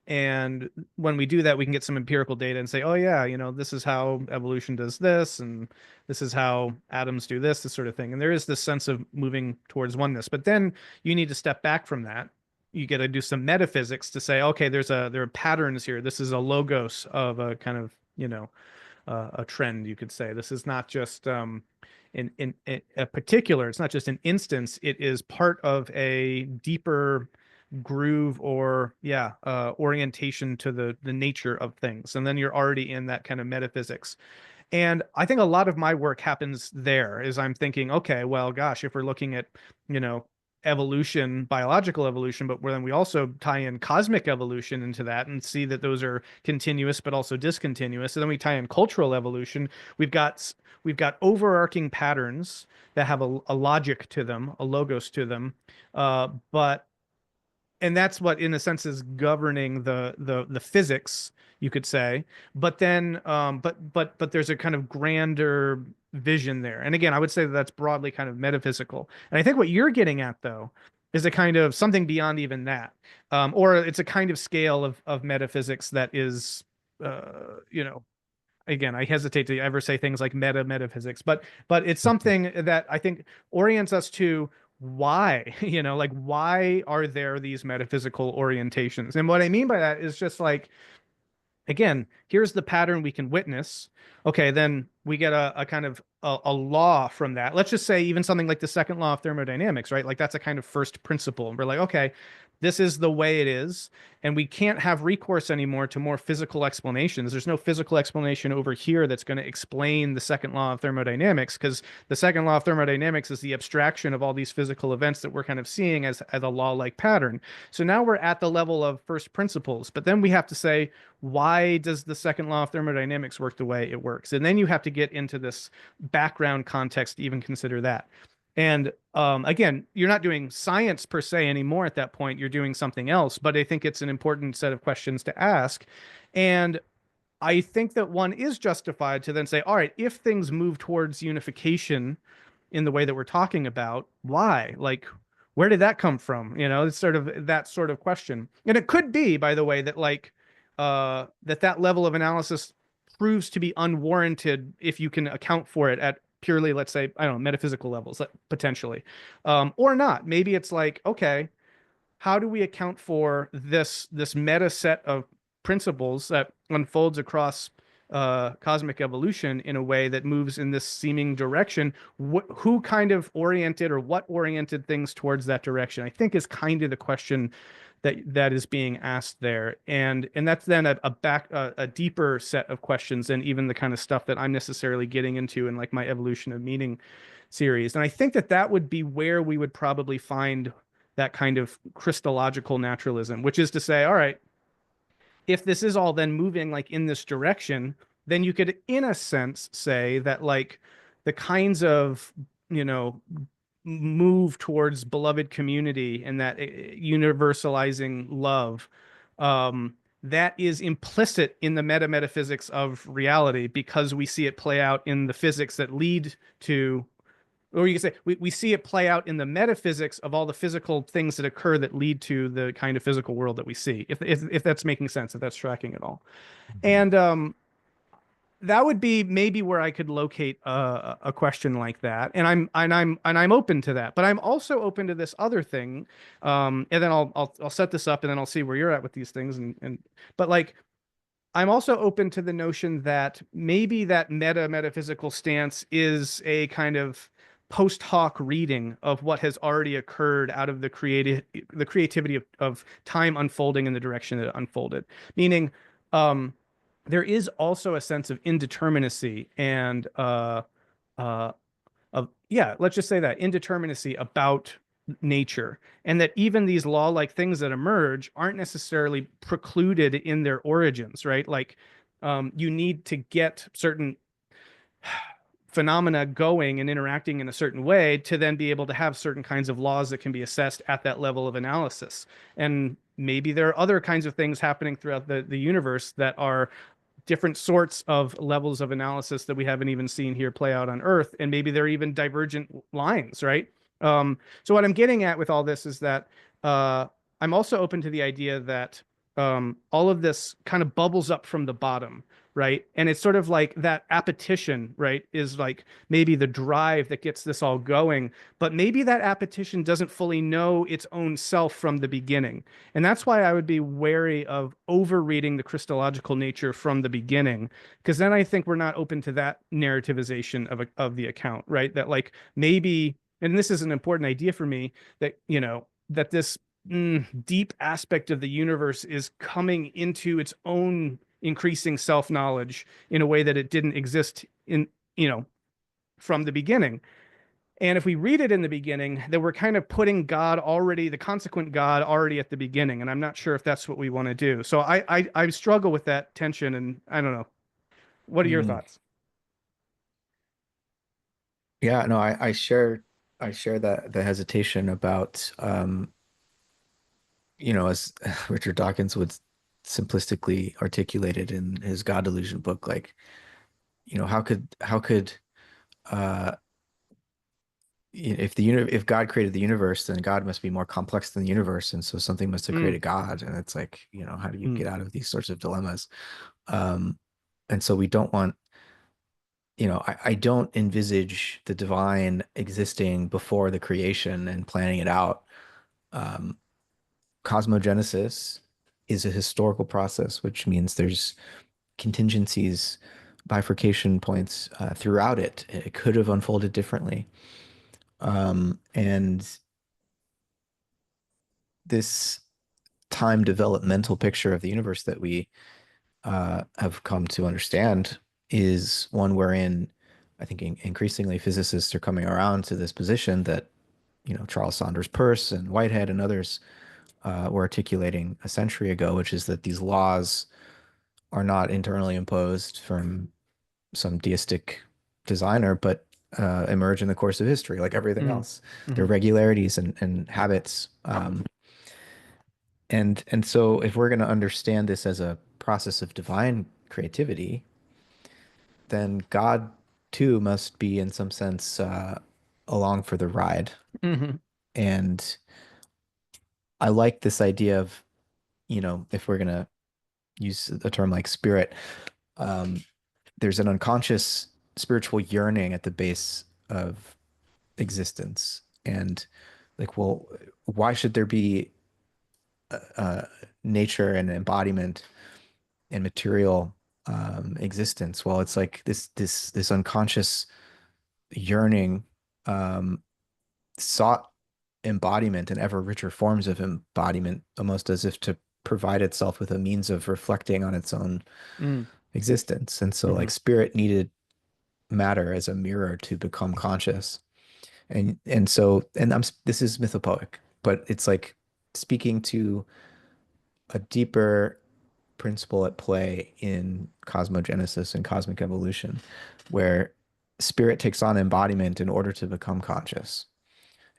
Speaker 1: And when we do that, we can get some empirical data and say, oh yeah, this is how evolution does this, and this is how atoms do this sort of thing. And there is this sense of moving towards oneness. But then you need to step back from that. You get to do some metaphysics to say, okay, there are patterns here. This is a logos of a kind of, a trend, you could say. This is not just in a particular, it's not just an instance, it is part of a deeper groove or orientation to the nature of things, and then you're already in that kind of metaphysics. And I think a lot of my work happens there is I'm thinking, okay, well, gosh, if we're looking at, you know, evolution, biological evolution, but then we also tie in cosmic evolution into that and see that those are continuous but also discontinuous. And then we tie in cultural evolution. We've got we've got overarching patterns that have a logic to them, a logos to them. But and that's what in a sense is governing the physics, you could say. But then but there's a kind of grander vision there, and again I would say that that's broadly kind of metaphysical. And I think what you're getting at though is a kind of something beyond even that, or it's a kind of scale of metaphysics that is you know, again, I hesitate to ever say things like metaphysics, but it's something that I think orients us to why, you know, like why are there these metaphysical orientations? And what I mean by that is just like, again, here's the pattern we can witness. Okay, then we get a kind of a law from that. Let's just say even something like the second law of thermodynamics, right? Like that's a kind of first principle. And we're like, okay, this is the way it is. And we can't have recourse anymore to more physical explanations. There's no physical explanation over here that's going to explain the second law of thermodynamics, because the second law of thermodynamics is the abstraction of all these physical events that we're kind of seeing as a law-like pattern. So now we're at the level of first principles, but then we have to say, why does the second law of thermodynamics work the way it works? And then you have to get into this background context to even consider that. And again, you're not doing science per se anymore at that point. You're doing something else, but I think it's an important set of questions to ask. And I think that one is justified to then say, all right, if things move towards unification in the way that we're talking about, why? Like, where did that come from? You know, it's sort of that sort of question. And it could be, by the way, that like that level of analysis proves to be unwarranted if you can account for it at purely, let's say, I don't know, metaphysical levels, potentially, or not. Maybe it's like, okay, how do we account for this meta set of principles that unfolds across cosmic evolution in a way that moves in this seeming direction? Who kind of oriented or what oriented things towards that direction? I think is kind of the question that is being asked there, and that's then a deeper set of questions than even the kind of stuff that I'm necessarily getting into in like my evolution of meaning series. And I think that that would be where we would probably find that kind of Christological naturalism, which is to say, all right, if this is all then moving like in this direction, then you could, in a sense, say that like the kinds of, you know, move towards beloved community and that universalizing love, that is implicit in the metaphysics of reality because we see it play out in the physics that lead to, or you can say we see it play out in the metaphysics of all the physical things that occur that lead to the kind of physical world that we see, if that's making sense, if that's tracking at all. And that would be maybe where I could locate a question like that, and I'm open to that. But I'm also open to this other thing, and then I'll set this up, and then I'll see where you're at with these things. And but like I'm also open to the notion that maybe that metaphysical stance is a kind of post hoc reading of what has already occurred out of the creativity of time unfolding in the direction that it unfolded. Meaning, there is also a sense of indeterminacy and uh, of let's just say that indeterminacy about nature, and that even these law-like things that emerge aren't necessarily precluded in their origins, right? Like you need to get certain phenomena going and interacting in a certain way to then be able to have certain kinds of laws that can be assessed at that level of analysis. And maybe there are other kinds of things happening throughout the universe that are different sorts of levels of analysis that we haven't even seen here play out on Earth, and maybe they're even divergent lines, right? So what I'm getting at with all this is that I'm also open to the idea that all of this kind of bubbles up from the bottom, right? And it's sort of like that appetition, right, is like maybe the drive that gets this all going, but maybe that appetition doesn't fully know its own self from the beginning. And that's why I would be wary of overreading the Christological nature from the beginning, because then I think we're not open to that narrativization of the account, right? That like maybe, and this is an important idea for me, that, you know, that this deep aspect of the universe is coming into its own increasing self-knowledge in a way that it didn't exist in, you know, from the beginning. And if we read it in the beginning, then we're kind of putting God already, the consequent God already at the beginning. And I'm not sure if that's what we want to do. So I struggle with that tension, and I don't know. What are your
Speaker 2: Mm.
Speaker 1: thoughts?
Speaker 2: Yeah, no, I share that the hesitation about as Richard Dawkins would simplistically articulate it in his God Delusion book, like, how could uh if God created the universe, then God must be more complex than the universe, and so something must have
Speaker 1: Mm,
Speaker 2: created God. And it's like, how do you
Speaker 1: mm,
Speaker 2: get out of these sorts of dilemmas? Um, and so we don't want, I don't envisage the divine existing before the creation and planning it out. Um, Cosmogenesis is a historical process, which means there's contingencies, bifurcation points throughout it. It could have unfolded differently. And this time developmental picture of the universe that we have come to understand is one wherein I think increasingly physicists are coming around to this position that, Charles Saunders Peirce and Whitehead and others were articulating a century ago, which is that these laws are not internally imposed from some deistic designer, but emerge in the course of history, like everything
Speaker 1: mm,
Speaker 2: else. They're
Speaker 1: mhm,
Speaker 2: regularities and habits. And so if we're going to understand this as a process of divine creativity, then God too must be in some sense along for the ride.
Speaker 1: mhm,
Speaker 2: And I like this idea of, if we're going to use a term like spirit, um, there's an unconscious spiritual yearning at the base of existence. And like, well, why should there be uh, nature and embodiment and material existence? Well, it's like this unconscious yearning um, sought embodiment and ever richer forms of embodiment, almost as if to provide itself with a means of reflecting on its own
Speaker 1: mm,
Speaker 2: existence. And so, like,
Speaker 1: mhm,
Speaker 2: spirit needed matter as a mirror to become conscious. And so, and this is mythopoeic, but it's like speaking to a deeper principle at play in cosmogenesis and cosmic evolution, where spirit takes on embodiment in order to become conscious.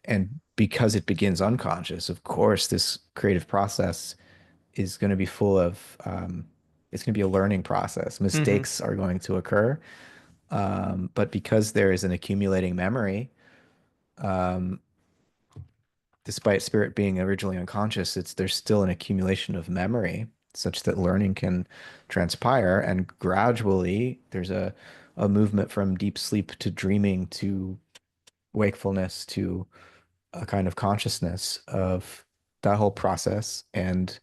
Speaker 2: And because it begins unconscious, of course, this creative process is going to be full of, it's going to be a learning process.
Speaker 1: mhm,
Speaker 2: Mistakes are going to occur. But because there is an accumulating memory, um, despite spirit being originally unconscious, there's still an accumulation of memory such that learning can transpire, and gradually there's a movement from deep sleep to dreaming to wakefulness to a kind of consciousness of that whole process and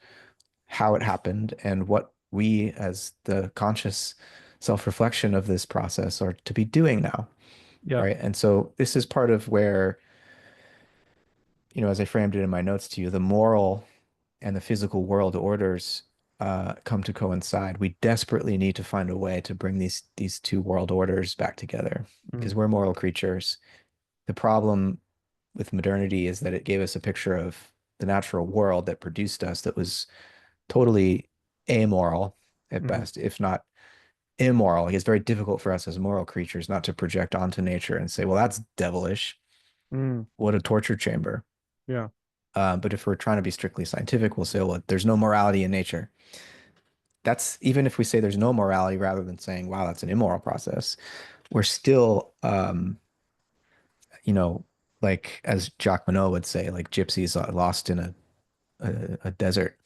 Speaker 2: how it happened and what we as the conscious self-reflection of this process are to be doing now,
Speaker 1: yeah,
Speaker 2: right? And so this is part of where, as I framed it in my notes to you, the moral and the physical world orders come to coincide. We desperately need to find a way to bring these two world orders back together because
Speaker 1: mm,
Speaker 2: we're moral creatures. The problem with modernity is that it gave us a picture of the natural world that produced us that was totally amoral at
Speaker 1: mhm,
Speaker 2: best, if not immoral. Like, it's very difficult for us as moral creatures not to project onto nature and say, well, that's devilish.
Speaker 1: mm,
Speaker 2: What a torture chamber.
Speaker 1: yeah,
Speaker 2: But if we're trying to be strictly scientific, we'll say, well, there's no morality in nature. That's even if we say there's no morality rather than saying, wow, that's an immoral process, we're still, you know, like as Jacques Monod would say, like gypsies lost in a desert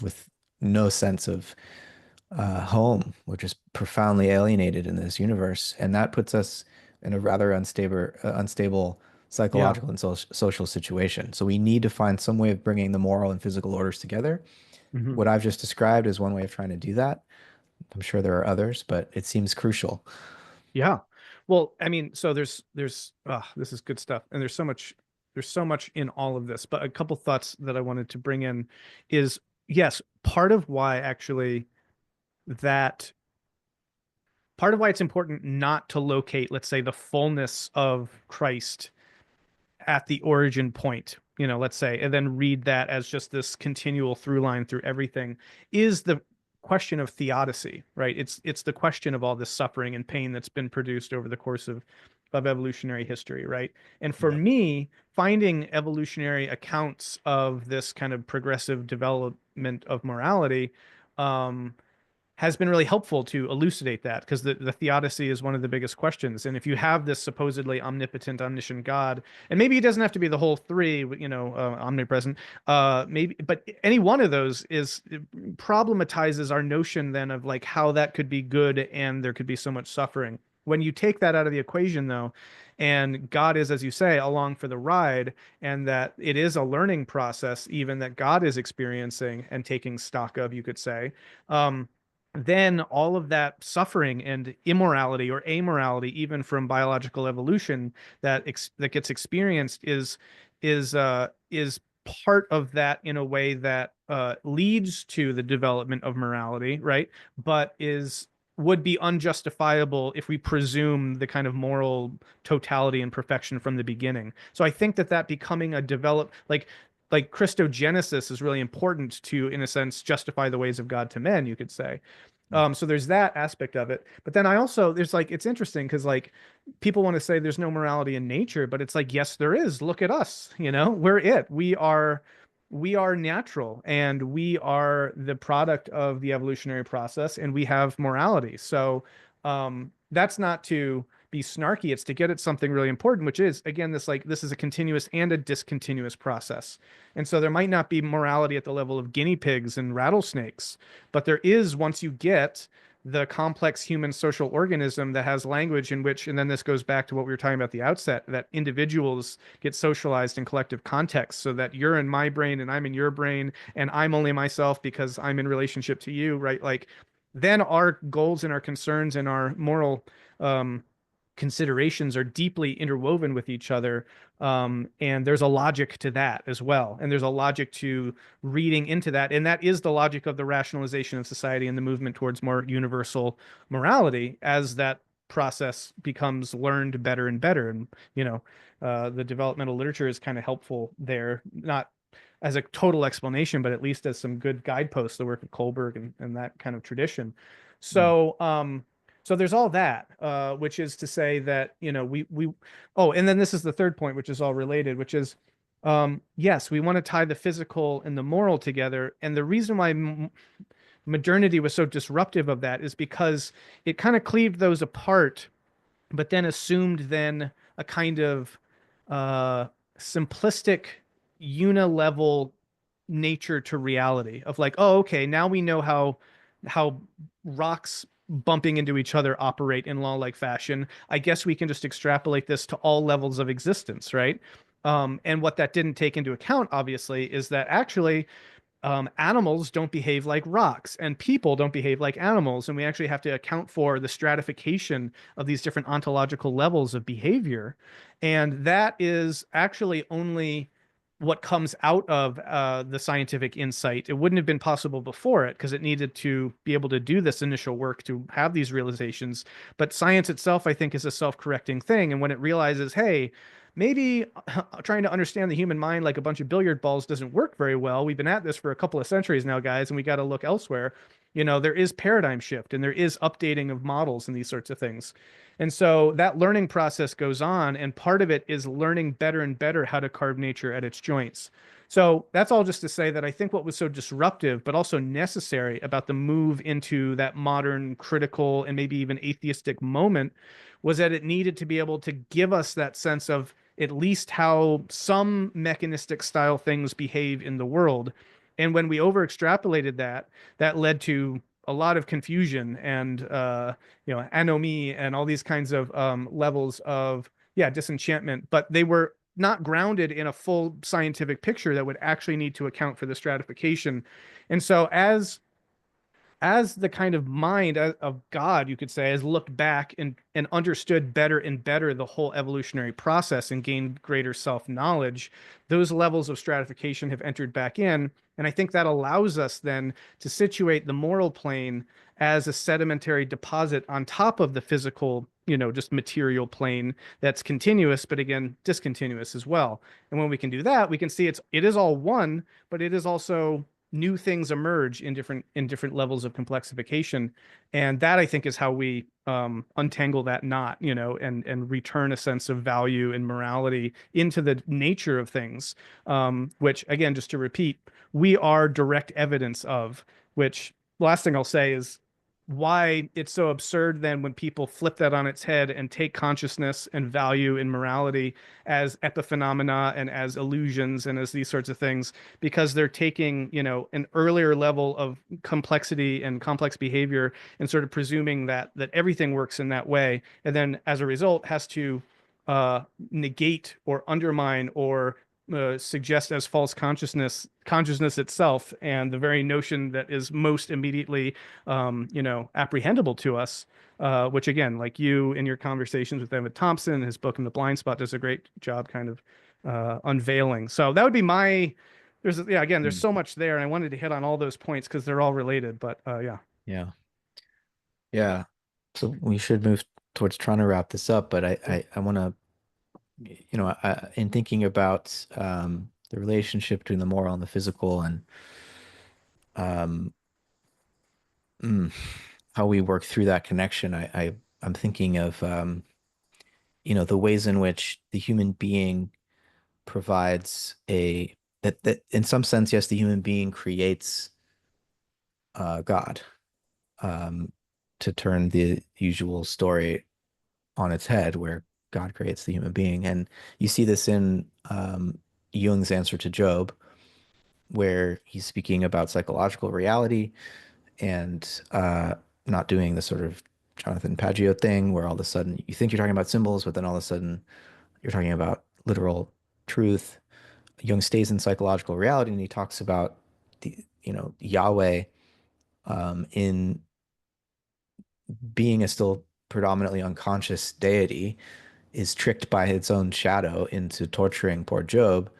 Speaker 2: with no sense of home. We're just profoundly alienated in this universe, and that puts us in a rather unstable
Speaker 1: yeah,
Speaker 2: psychological and social situation. So we need to find some way of bringing the moral and physical orders together.
Speaker 1: mhm,
Speaker 2: What I've just described is one way of trying to do that. I'm sure there are others, but it seems crucial.
Speaker 1: yeah. Well, I mean, so there's this is good stuff, and there's so much. there's so much in all of this, but a couple thoughts that I wanted to bring in is, yes, that part of why it's important not to locate, let's say, the fullness of Christ at the origin point, let's say, and then read that as just this continual through line through everything, is the question of theodicy, right? It's the question of all this suffering and pain that's been produced over the course of evolutionary history, right? And for
Speaker 2: Yeah.
Speaker 1: me, finding evolutionary accounts of this kind of progressive development of morality, um, has been really helpful to elucidate that, because the theodicy is one of the biggest questions. And if you have this supposedly omnipotent, omniscient God, and maybe he doesn't have to be the whole three, omnipresent, maybe, but any one of those is problematizes our notion then of like how that could be good and there could be so much suffering. When you take that out of the equation, though, and God is, as you say, along for the ride, and that it is a learning process, even that God is experiencing and taking stock of, you could say, then all of that suffering and immorality or amorality, even from biological evolution, that gets experienced is part of that in a way that leads to the development of morality, right? But is would be unjustifiable if we presume the kind of moral totality and perfection from the beginning. So I think that becoming a develop like Christogenesis is really important to, in a sense, justify the ways of God to men, you could say. So there's that aspect of it. But then I also, there's like, it's interesting because like people want to say there's no morality in nature, but it's like, yes, there is. Look at us, we're it. We are natural, and we are the product of the evolutionary process, and we have morality. So that's not to be snarky. It's to get at something really important, which is, again, this is a continuous and a discontinuous process. And so there might not be morality at the level of guinea pigs and rattlesnakes, but there is, once you get the complex human social organism that has language in which, and then this goes back to what we were talking about at the outset, that individuals get socialized in collective contexts, so that you're in my brain and I'm in your brain, and I'm only myself because I'm in relationship to you, right? Like, then our goals and our concerns and our moral considerations are deeply interwoven with each other. And there's a logic to that as well. And there's a logic to reading into that. And that is the logic of the rationalization of society and the movement towards more universal morality, as that process becomes learned better and better. And, the developmental literature is kind of helpful there, not as a total explanation, but at least as some good guideposts, the work of Kohlberg and that kind of tradition.
Speaker 2: Mm.
Speaker 1: So there's all that, which is to say that, oh, and then this is the third point, which is all related, which is, yes, we want to tie the physical and the moral together. And the reason why modernity was so disruptive of that is because it kind of cleaved those apart, but then assumed then a kind of simplistic, unilevel nature to reality of like, oh, okay, now we know how rocks bumping into each other operate in law-like fashion. I guess we can just extrapolate this to all levels of existence, right? And what that didn't take into account, obviously, is that actually animals don't behave like rocks, and people don't behave like animals. And we actually have to account for the stratification of these different ontological levels of behavior. And that is actually only what comes out of the scientific insight. It wouldn't have been possible before it, because it needed to be able to do this initial work to have these realizations. But science itself, I think, is a self-correcting thing. And when it realizes, hey, maybe trying to understand the human mind like a bunch of billiard balls doesn't work very well. We've been at this for a couple of centuries now, guys, and we got to look elsewhere. There is paradigm shift, and there is updating of models and these sorts of things. And so that learning process goes on, and part of it is learning better and better how to carve nature at its joints. So that's all just to say that I think what was so disruptive, but also necessary about the move into that modern, critical, and maybe even atheistic moment was that it needed to be able to give us that sense of at least how some mechanistic style things behave in the world. And when we over extrapolated that, that led to a lot of confusion and anomie and all these kinds of levels of disenchantment, but they were not grounded in a full scientific picture that would actually need to account for the stratification. And so as the kind of mind of God, you could say, has looked back and understood better and better the whole evolutionary process and gained greater self-knowledge, those levels of stratification have entered back in. And I think that allows us then to situate the moral plane as a sedimentary deposit on top of the physical, just material plane that's continuous, but again, discontinuous as well. And when we can do that, we can see it is all one, but it is also new things emerge in different levels of complexification, and that I think is how we untangle that knot, and return a sense of value and morality into the nature of things, which again, just to repeat, we are direct evidence of. Which, last thing I'll say is why it's so absurd then when people flip that on its head and take consciousness and value and morality as epiphenomena and as illusions and as these sorts of things, because they're taking, an earlier level of complexity and complex behavior and sort of presuming that everything works in that way, and then as a result has to uh, negate or undermine or suggest as false consciousness itself, and the very notion that is most immediately apprehendable to us, which again, like you in your conversations with Emmett Thompson, his book in the Blind Spot does a great job kind of unveiling. So that would be my, again, there's
Speaker 2: Mm.
Speaker 1: so much there, and I wanted to hit on all those points because they're all related, but yeah.
Speaker 2: Yeah. Yeah. So we should move towards trying to wrap this up, but I want to, in thinking about the relationship between the moral and the physical and um, mm, how we work through that connection, I'm thinking of the ways in which the human being provides that in some sense, yes, the human being creates God, um, to turn the usual story on its head, where God creates the human being. And you see this in Jung's answer to Job, where he's speaking about psychological reality and not doing the sort of Jonathan Pageau thing where all of a sudden you think you're talking about symbols, but then all of a sudden you're talking about literal truth. Jung stays in psychological reality and he talks about Yahweh in being a still predominantly unconscious deity is tricked by its own shadow into torturing poor Job.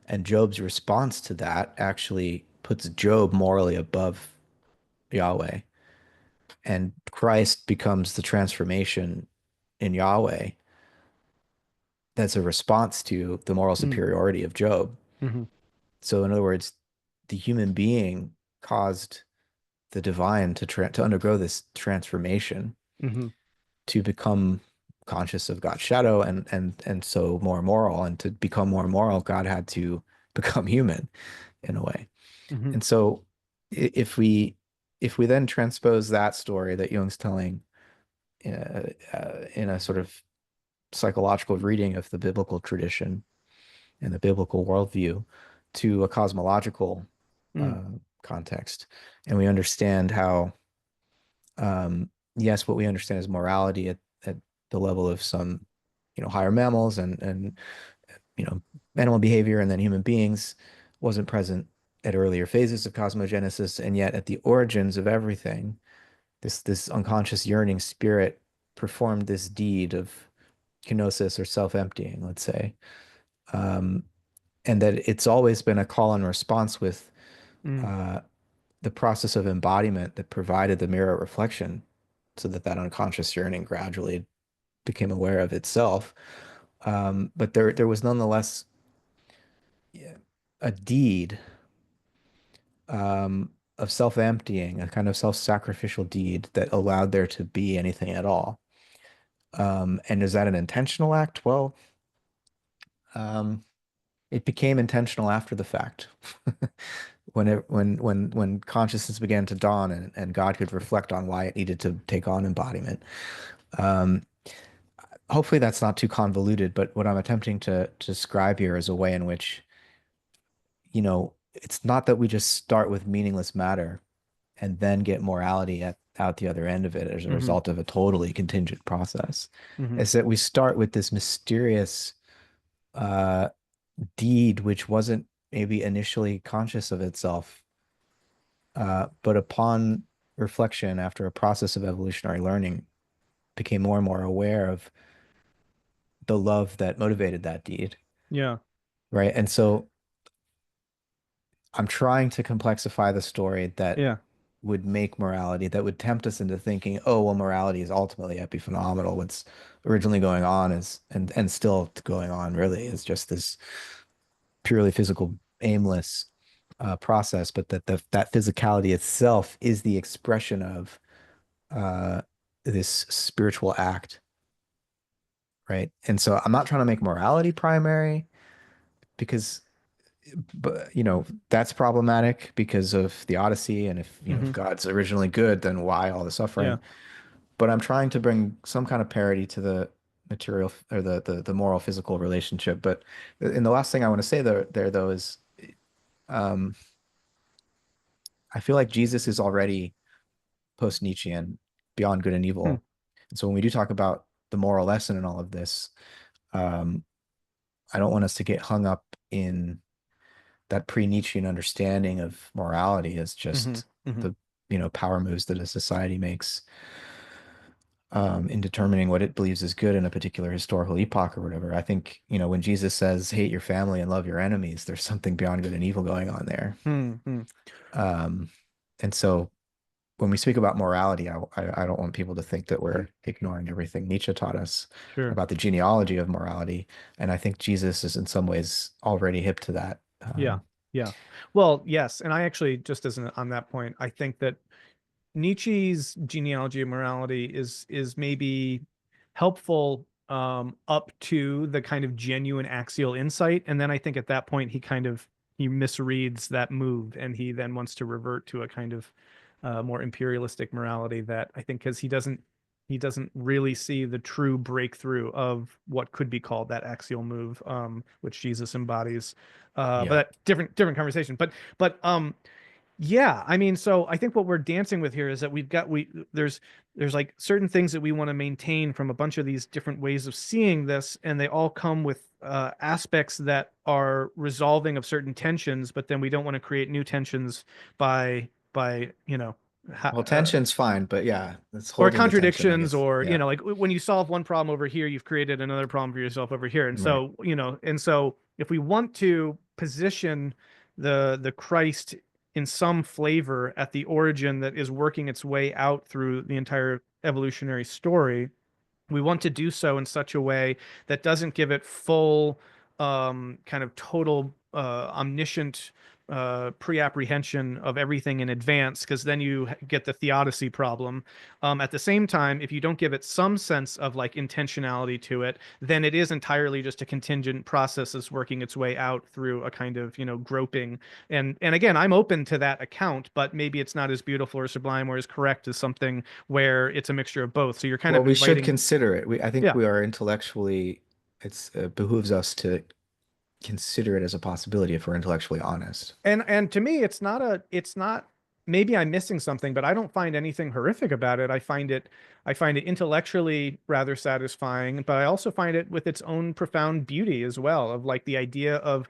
Speaker 2: And Job's response to that actually puts Job morally above Yahweh. And Christ becomes the transformation in Yahweh that's a response to the moral superiority of Job.
Speaker 1: Mm-hmm.
Speaker 2: So, in other words, the human being caused the divine to undergo this transformation
Speaker 1: Mm-hmm.
Speaker 2: to become conscious of God's shadow and so more moral. And to become more moral, God had to become human in a way.
Speaker 1: Mm-hmm.
Speaker 2: And so if we then transpose that story that Jung's telling in a sort of psychological reading of the biblical tradition and the biblical worldview to a cosmological
Speaker 1: Mm-hmm.
Speaker 2: uh, context, and we understand how yes, what we understand as morality at the level of some, higher mammals and you know, animal behavior and then human beings wasn't present at earlier phases of cosmogenesis, and yet at the origins of everything, this unconscious yearning spirit performed this deed of kenosis or self-emptying, let's say, um, and that it's always been a call and response with
Speaker 1: Mm-hmm.
Speaker 2: uh, the process of embodiment that provided the mirror reflection so that that unconscious yearning gradually became aware of itself. But there was nonetheless a deed of self-emptying, a kind of self-sacrificial deed that allowed there to be anything at all. And is that an intentional act? Well, um, it became intentional after the fact. When consciousness began to dawn and God could reflect on why it needed to take on embodiment. Um, Hopefully that's not too convoluted, but what I'm attempting to describe here is a way in which, it's not that we just start with meaningless matter and then get morality out the other end of it as a
Speaker 1: Mm-hmm.
Speaker 2: result of a totally contingent process.
Speaker 1: Mm-hmm.
Speaker 2: It's that we start with this mysterious uh, deed which wasn't maybe initially conscious of itself, but upon reflection, after a process of evolutionary learning, became more and more aware of the love that motivated that deed,
Speaker 1: Yeah.
Speaker 2: right? And so I'm trying to complexify the story that
Speaker 1: Yeah.
Speaker 2: would make morality, that would tempt us into thinking, oh, well, morality is ultimately epiphenomenal. What's originally going on is, and still going on really, is just this purely physical, aimless process, but that physicality itself is the expression of uh, this spiritual act, right? And so I'm not trying to make morality primary because, but that's problematic because of the Odyssey, and if
Speaker 1: Hmm.
Speaker 2: God's originally good, then why all the
Speaker 1: Yeah.
Speaker 2: suffering? But I'm trying to bring some kind of parity to the material or the moral physical relationship. But and the last thing I want to say there though is um, I feel like Jesus is already post-Nietzschean, beyond good and
Speaker 1: Hmm.
Speaker 2: evil. And so when we do talk about the moral lesson in all of this, um, I don't want us to get hung up in that pre-Nietzschean understanding of morality as
Speaker 1: Hmm.
Speaker 2: just
Speaker 1: Hmm.
Speaker 2: the power moves that a society makes in determining what it believes is good in a particular historical epoch or whatever. I think, when Jesus says, hate your family and love your enemies, there's something beyond good and evil going on there.
Speaker 1: Hmm.
Speaker 2: Um, and so when we speak about morality, I don't want people to think that we're ignoring everything Nietzsche taught us
Speaker 1: Sure.
Speaker 2: about the genealogy of morality. And I think Jesus is in some ways already hip to that.
Speaker 1: Yeah. Yeah. Well, yes. And I actually, just as on that point, I think that Nietzsche's genealogy of morality is maybe helpful up to the kind of genuine axial insight, and then I think at that point he misreads that move, and he then wants to revert to a kind of more imperialistic morality that I think because he doesn't really see the true breakthrough of what could be called that axial move, which Jesus embodies. But
Speaker 2: Yeah.
Speaker 1: that different conversation. But yeah, I mean, so I think what we're dancing with here is that there's like certain things that we want to maintain from a bunch of these different ways of seeing this, and they all come with aspects that are resolving of certain tensions, but then we don't want to create new tensions by
Speaker 2: Well,
Speaker 1: ha
Speaker 2: tension's fine, but yeah, it's
Speaker 1: or
Speaker 2: holding the tension, I
Speaker 1: contradictions,
Speaker 2: guess.
Speaker 1: or
Speaker 2: Yeah.
Speaker 1: like when you solve one problem over here, you've created another problem for yourself over here. And
Speaker 2: Right.
Speaker 1: so if we want to position the Christ in some flavor at the origin that is working its way out through the entire evolutionary story, we want to do so in such a way that doesn't give it full kind of total omniscient pre-apprehension of everything in advance, because then you get the theodicy problem. At the same time, if you don't give it some sense of like intentionality to it, then it is entirely just a contingent process that's working its way out through a kind of groping. And again, I'm open to that account, but maybe it's not as beautiful or sublime or as correct as something where it's a mixture of both. So you're kind
Speaker 2: Well,
Speaker 1: of
Speaker 2: we should
Speaker 1: inviting,
Speaker 2: consider it. I think
Speaker 1: yeah.
Speaker 2: we are intellectually, it's behooves us to consider it as a possibility if we're intellectually honest.
Speaker 1: And to me, it's not, maybe I'm missing something, but I don't find anything horrific about it. I find it intellectually rather satisfying, but I also find it with its own profound beauty as well, of like the idea of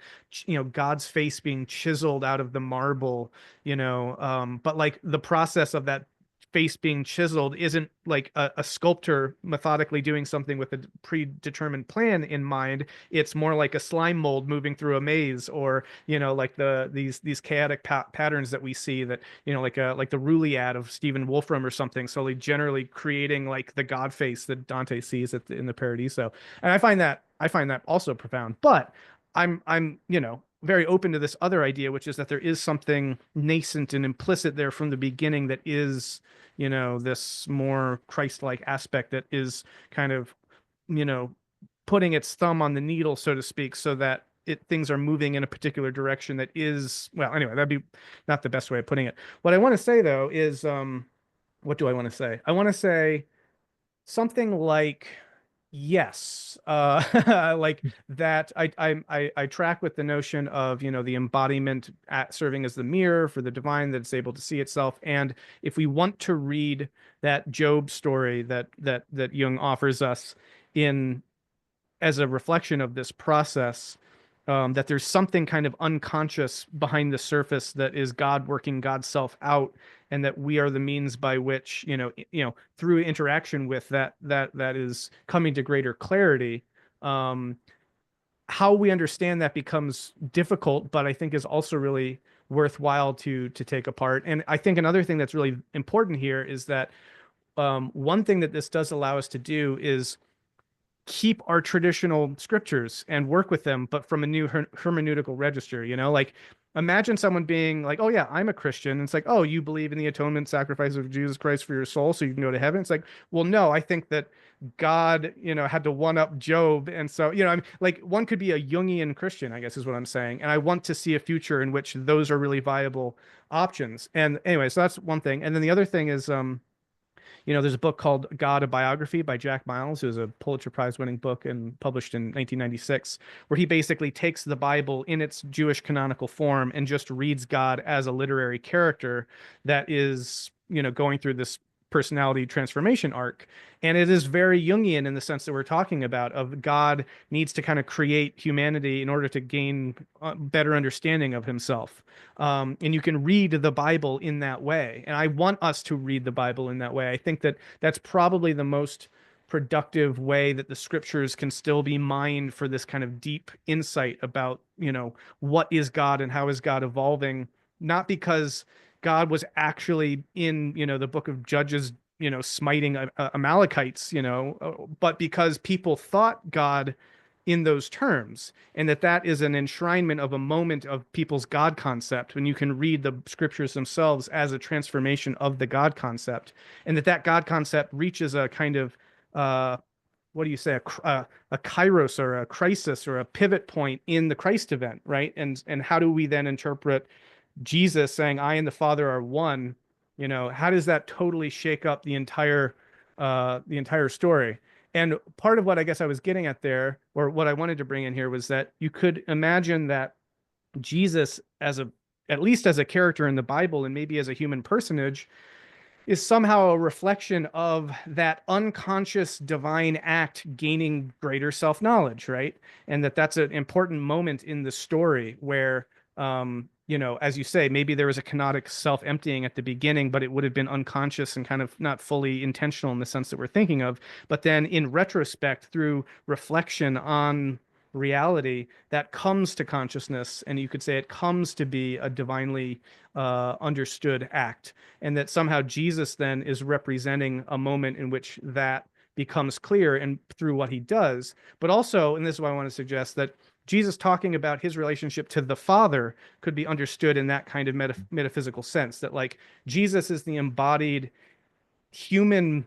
Speaker 1: God's face being chiseled out of the marble, but like the process of that face being chiseled isn't like a sculptor methodically doing something with a predetermined plan in mind. It's more like a slime mold moving through a maze, or like these chaotic patterns that we see, that like the Rouliad of Stephen Wolfram or something, slowly generally creating like the god face that Dante sees in the Paradiso. And I find that also profound. But I'm very open to this other idea, which is that there is something nascent and implicit there from the beginning that is this more Christ-like aspect that is kind of you know putting its thumb on the needle, so to speak, so that things are moving in a particular direction that is, well, anyway, that'd be not the best way of putting it. What I want to say though is, what do I want to say? I want to say something like, yes, like that. I track with the notion of the embodiment serving as the mirror for the divine that's able to see itself. And if we want to read that Job story that Jung offers us in as a reflection of this process, that there's something kind of unconscious behind the surface that is God working God's self out, and that we are the means by which, through interaction with that is coming to greater clarity. Um, how we understand that becomes difficult, but I think is also really worthwhile to take apart. And I think another thing that's really important here is that one thing that this does allow us to do is keep our traditional scriptures and work with them, but from a new hermeneutical register, like imagine someone being like, oh yeah, I'm a Christian. And it's like, oh, you believe in the atonement sacrifice of Jesus Christ for your soul so you can go to heaven. It's like, well, no, I think that God, had to one up Job. And so, I'm like, one could be a Jungian Christian, I guess is what I'm saying. And I want to see a future in which those are really viable options. And anyway, so that's one thing. And then the other thing is, there's a book called God, a Biography by Jack Miles, who's a Pulitzer Prize winning book and published in 1996, where he basically takes the Bible in its Jewish canonical form and just reads God as a literary character that is, going through this personality transformation arc. And it is very Jungian in the sense that we're talking about of God needs to kind of create humanity in order to gain better understanding of himself. And you can read the Bible in that way. And I want us to read the Bible in that way. I think that that's probably the most productive way that the scriptures can still be mined for this kind of deep insight about, what is God and how is God evolving, not because God was actually in, the book of Judges, smiting Amalekites, but because people thought God in those terms, and that is an enshrinement of a moment of people's God concept when you can read the scriptures themselves as a transformation of the God concept, and that God concept reaches a kind of what do you say, a kairos or a crisis or a pivot point in the Christ event, right? And how do we then interpret Jesus saying, I and the Father are one? How does that totally shake up the entire story? And part of what I guess I was getting at there, or what I wanted to bring in here, was that you could imagine that Jesus, at least as a character in the Bible and maybe as a human personage, is somehow a reflection of that unconscious divine act gaining greater self-knowledge, right? And that's an important moment in the story where, as you say, maybe there was a canonic self-emptying at the beginning, but it would have been unconscious and kind of not fully intentional in the sense that we're thinking of. But then in retrospect, through reflection on reality, that comes to consciousness, and you could say it comes to be a divinely understood act, and that somehow Jesus then is representing a moment in which that becomes clear and through what he does. But also, and this is why I want to suggest that Jesus talking about his relationship to the Father could be understood in that kind of metaphysical sense, that like Jesus is the embodied human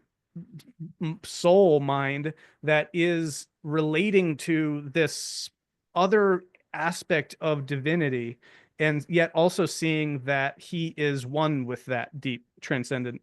Speaker 1: soul mind that is relating to this other aspect of divinity, and yet also seeing that he is one with that deep transcendent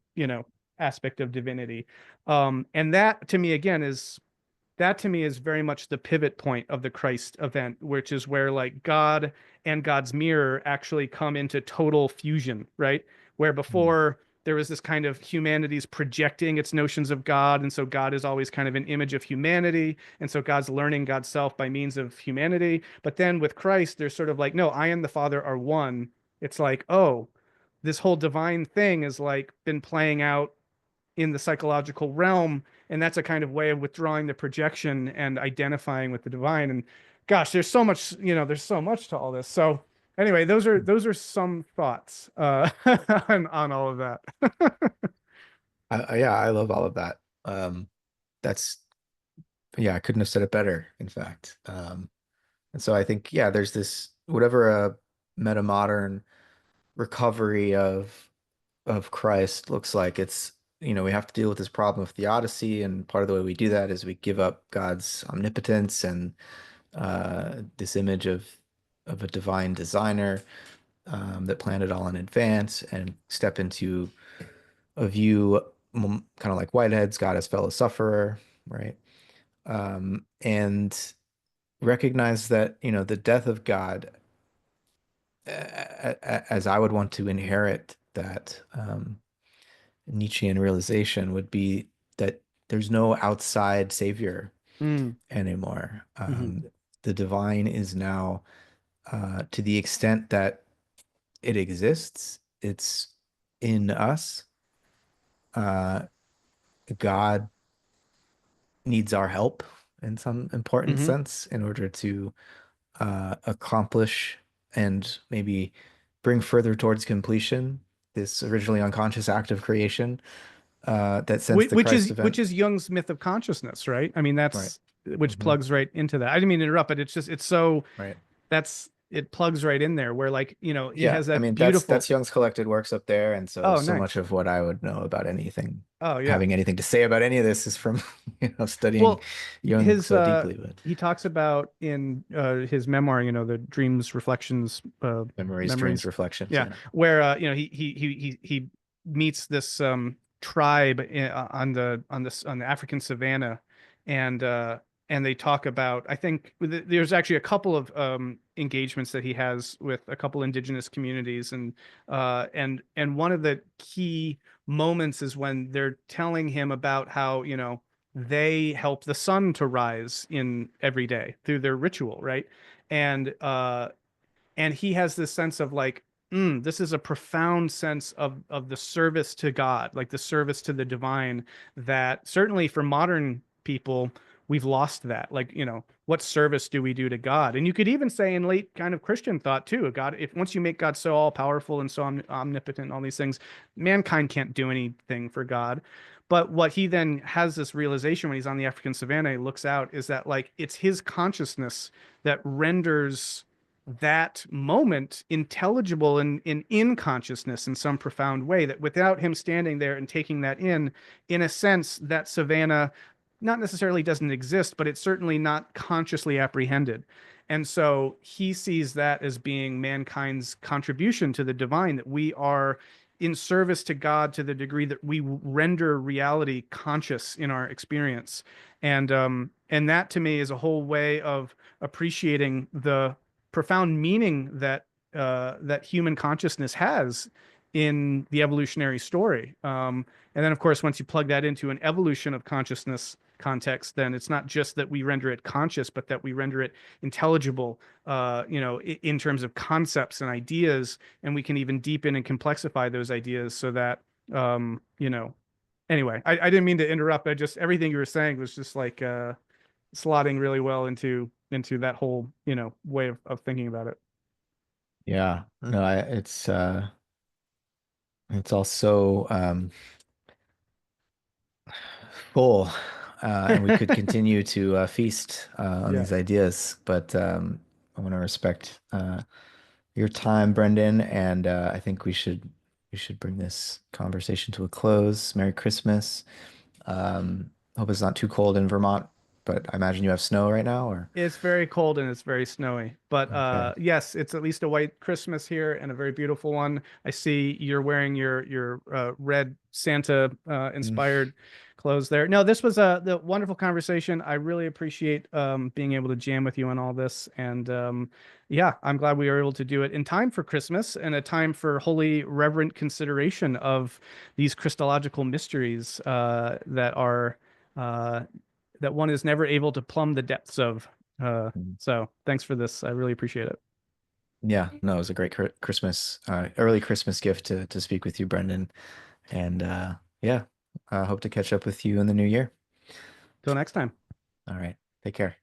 Speaker 1: aspect of divinity. And that to me is very much the pivot point of the Christ event, which is where like God and God's mirror actually come into total fusion, right? Where before there was this kind of humanity's projecting its notions of God, and so God is always kind of an image of humanity, and so God's learning God's self by means of humanity. But then with Christ, there's sort of like, no, I and the Father are one. It's like, oh, this whole divine thing is like been playing out in the psychological realm, and that's a kind of way of withdrawing the projection and identifying with the divine. And gosh, there's so much to all this. So anyway, those are some thoughts on all of that.
Speaker 2: Yeah, I love all of that. That's yeah, I couldn't have said it better, in fact. And so I think, yeah, there's this whatever a metamodern recovery of Christ looks like. It's, we have to deal with this problem of theodicy, and part of the way we do that is we give up God's omnipotence and this image of a divine designer that planned it all in advance, and step into a view kind of like Whitehead's God as fellow sufferer, right? And recognize that, the death of God, as I would want to inherit that Nietzschean realization, would be that there's no outside savior
Speaker 1: Mm,
Speaker 2: anymore.
Speaker 1: hmm
Speaker 2: the divine is now, to the extent that it exists, it's in us. Uh, God needs our help in some important
Speaker 1: Hmm.
Speaker 2: sense in order to accomplish and maybe bring further towards completion this originally unconscious act of creation that since the Christ
Speaker 1: Which
Speaker 2: event.
Speaker 1: is Jung's myth of consciousness, right? I mean,
Speaker 2: Right.
Speaker 1: that's which
Speaker 2: Hmm.
Speaker 1: plugs right into that. I didn't mean to interrupt, but it's just it's so
Speaker 2: Right.
Speaker 1: that's it plugs right in there where like, he
Speaker 2: Yeah.
Speaker 1: has
Speaker 2: I
Speaker 1: that
Speaker 2: mean,
Speaker 1: beautiful.
Speaker 2: that's Jung's collected works up there. And
Speaker 1: Oh,
Speaker 2: so much
Speaker 1: nice.
Speaker 2: of what I would know about anything,
Speaker 1: Oh, yeah.
Speaker 2: having anything to say about any of this is from, studying
Speaker 1: Well,
Speaker 2: Jung
Speaker 1: his
Speaker 2: so deeply, but
Speaker 1: he talks about in his memoir, the dreams, reflections,
Speaker 2: memories, dreams,
Speaker 1: memories.
Speaker 2: reflections.
Speaker 1: Yeah,
Speaker 2: Yeah.
Speaker 1: where he meets this tribe on the African savannah, and they talk about. I think there's actually a couple of engagements that he has with a couple indigenous communities, and one of the key moments is when they're telling him about how they help the sun to rise in every day through their ritual, right? And he has this sense of like, this is a profound sense of the service to God, like the service to the divine, that certainly for modern people we've lost that. Like, what service do we do to God? And you could even say in late kind of Christian thought too, God, if once you make God so all powerful and so omnipotent, all these things, mankind can't do anything for God. But what he then has this realization when he's on the African savannah, he looks out, is that like it's his consciousness that renders that moment intelligible in consciousness in some profound way, that without him standing there and taking that in a sense, that savannah not necessarily doesn't exist, but it's certainly not consciously apprehended. And so he sees that as being mankind's contribution to the divine, that we are in service to God to the degree that we render reality conscious in our experience. And that to me is a whole way of appreciating the profound meaning that human consciousness has in the evolutionary story. And then, of course, once you plug that into an evolution of consciousness context, then it's not just that we render it conscious, but that we render it intelligible, in terms of concepts and ideas, and we can even deepen and complexify those ideas so that, um, you know, anyway, I didn't mean to interrupt. I just everything you were saying was just like slotting really well into that whole way of thinking about it.
Speaker 2: Yeah. No, it's also full, and we could continue to feast on
Speaker 1: Yeah.
Speaker 2: these ideas, but I want to respect your time, Brendan, and I think we should bring this conversation to a close. Merry Christmas. Hope it's not too cold in Vermont, but I imagine you have snow right now, or
Speaker 1: It's very cold and it's very snowy, but
Speaker 2: okay.
Speaker 1: yes, it's at least a white Christmas here and a very beautiful one. I see you're wearing your red Santa
Speaker 2: Mm.
Speaker 1: inspired clothes there. No, this was the wonderful conversation. I really appreciate being able to jam with you on all this, and yeah, I'm glad we were able to do it in time for Christmas and a time for holy reverent consideration of these Christological mysteries uh, that one is never able to plumb the depths of. So thanks for this. I really appreciate it.
Speaker 2: Yeah, no, it was a great Christmas, early Christmas gift to speak with you, Brendan. And yeah, I hope to catch up with you in the new year.
Speaker 1: Till next time.
Speaker 2: All right. Take care.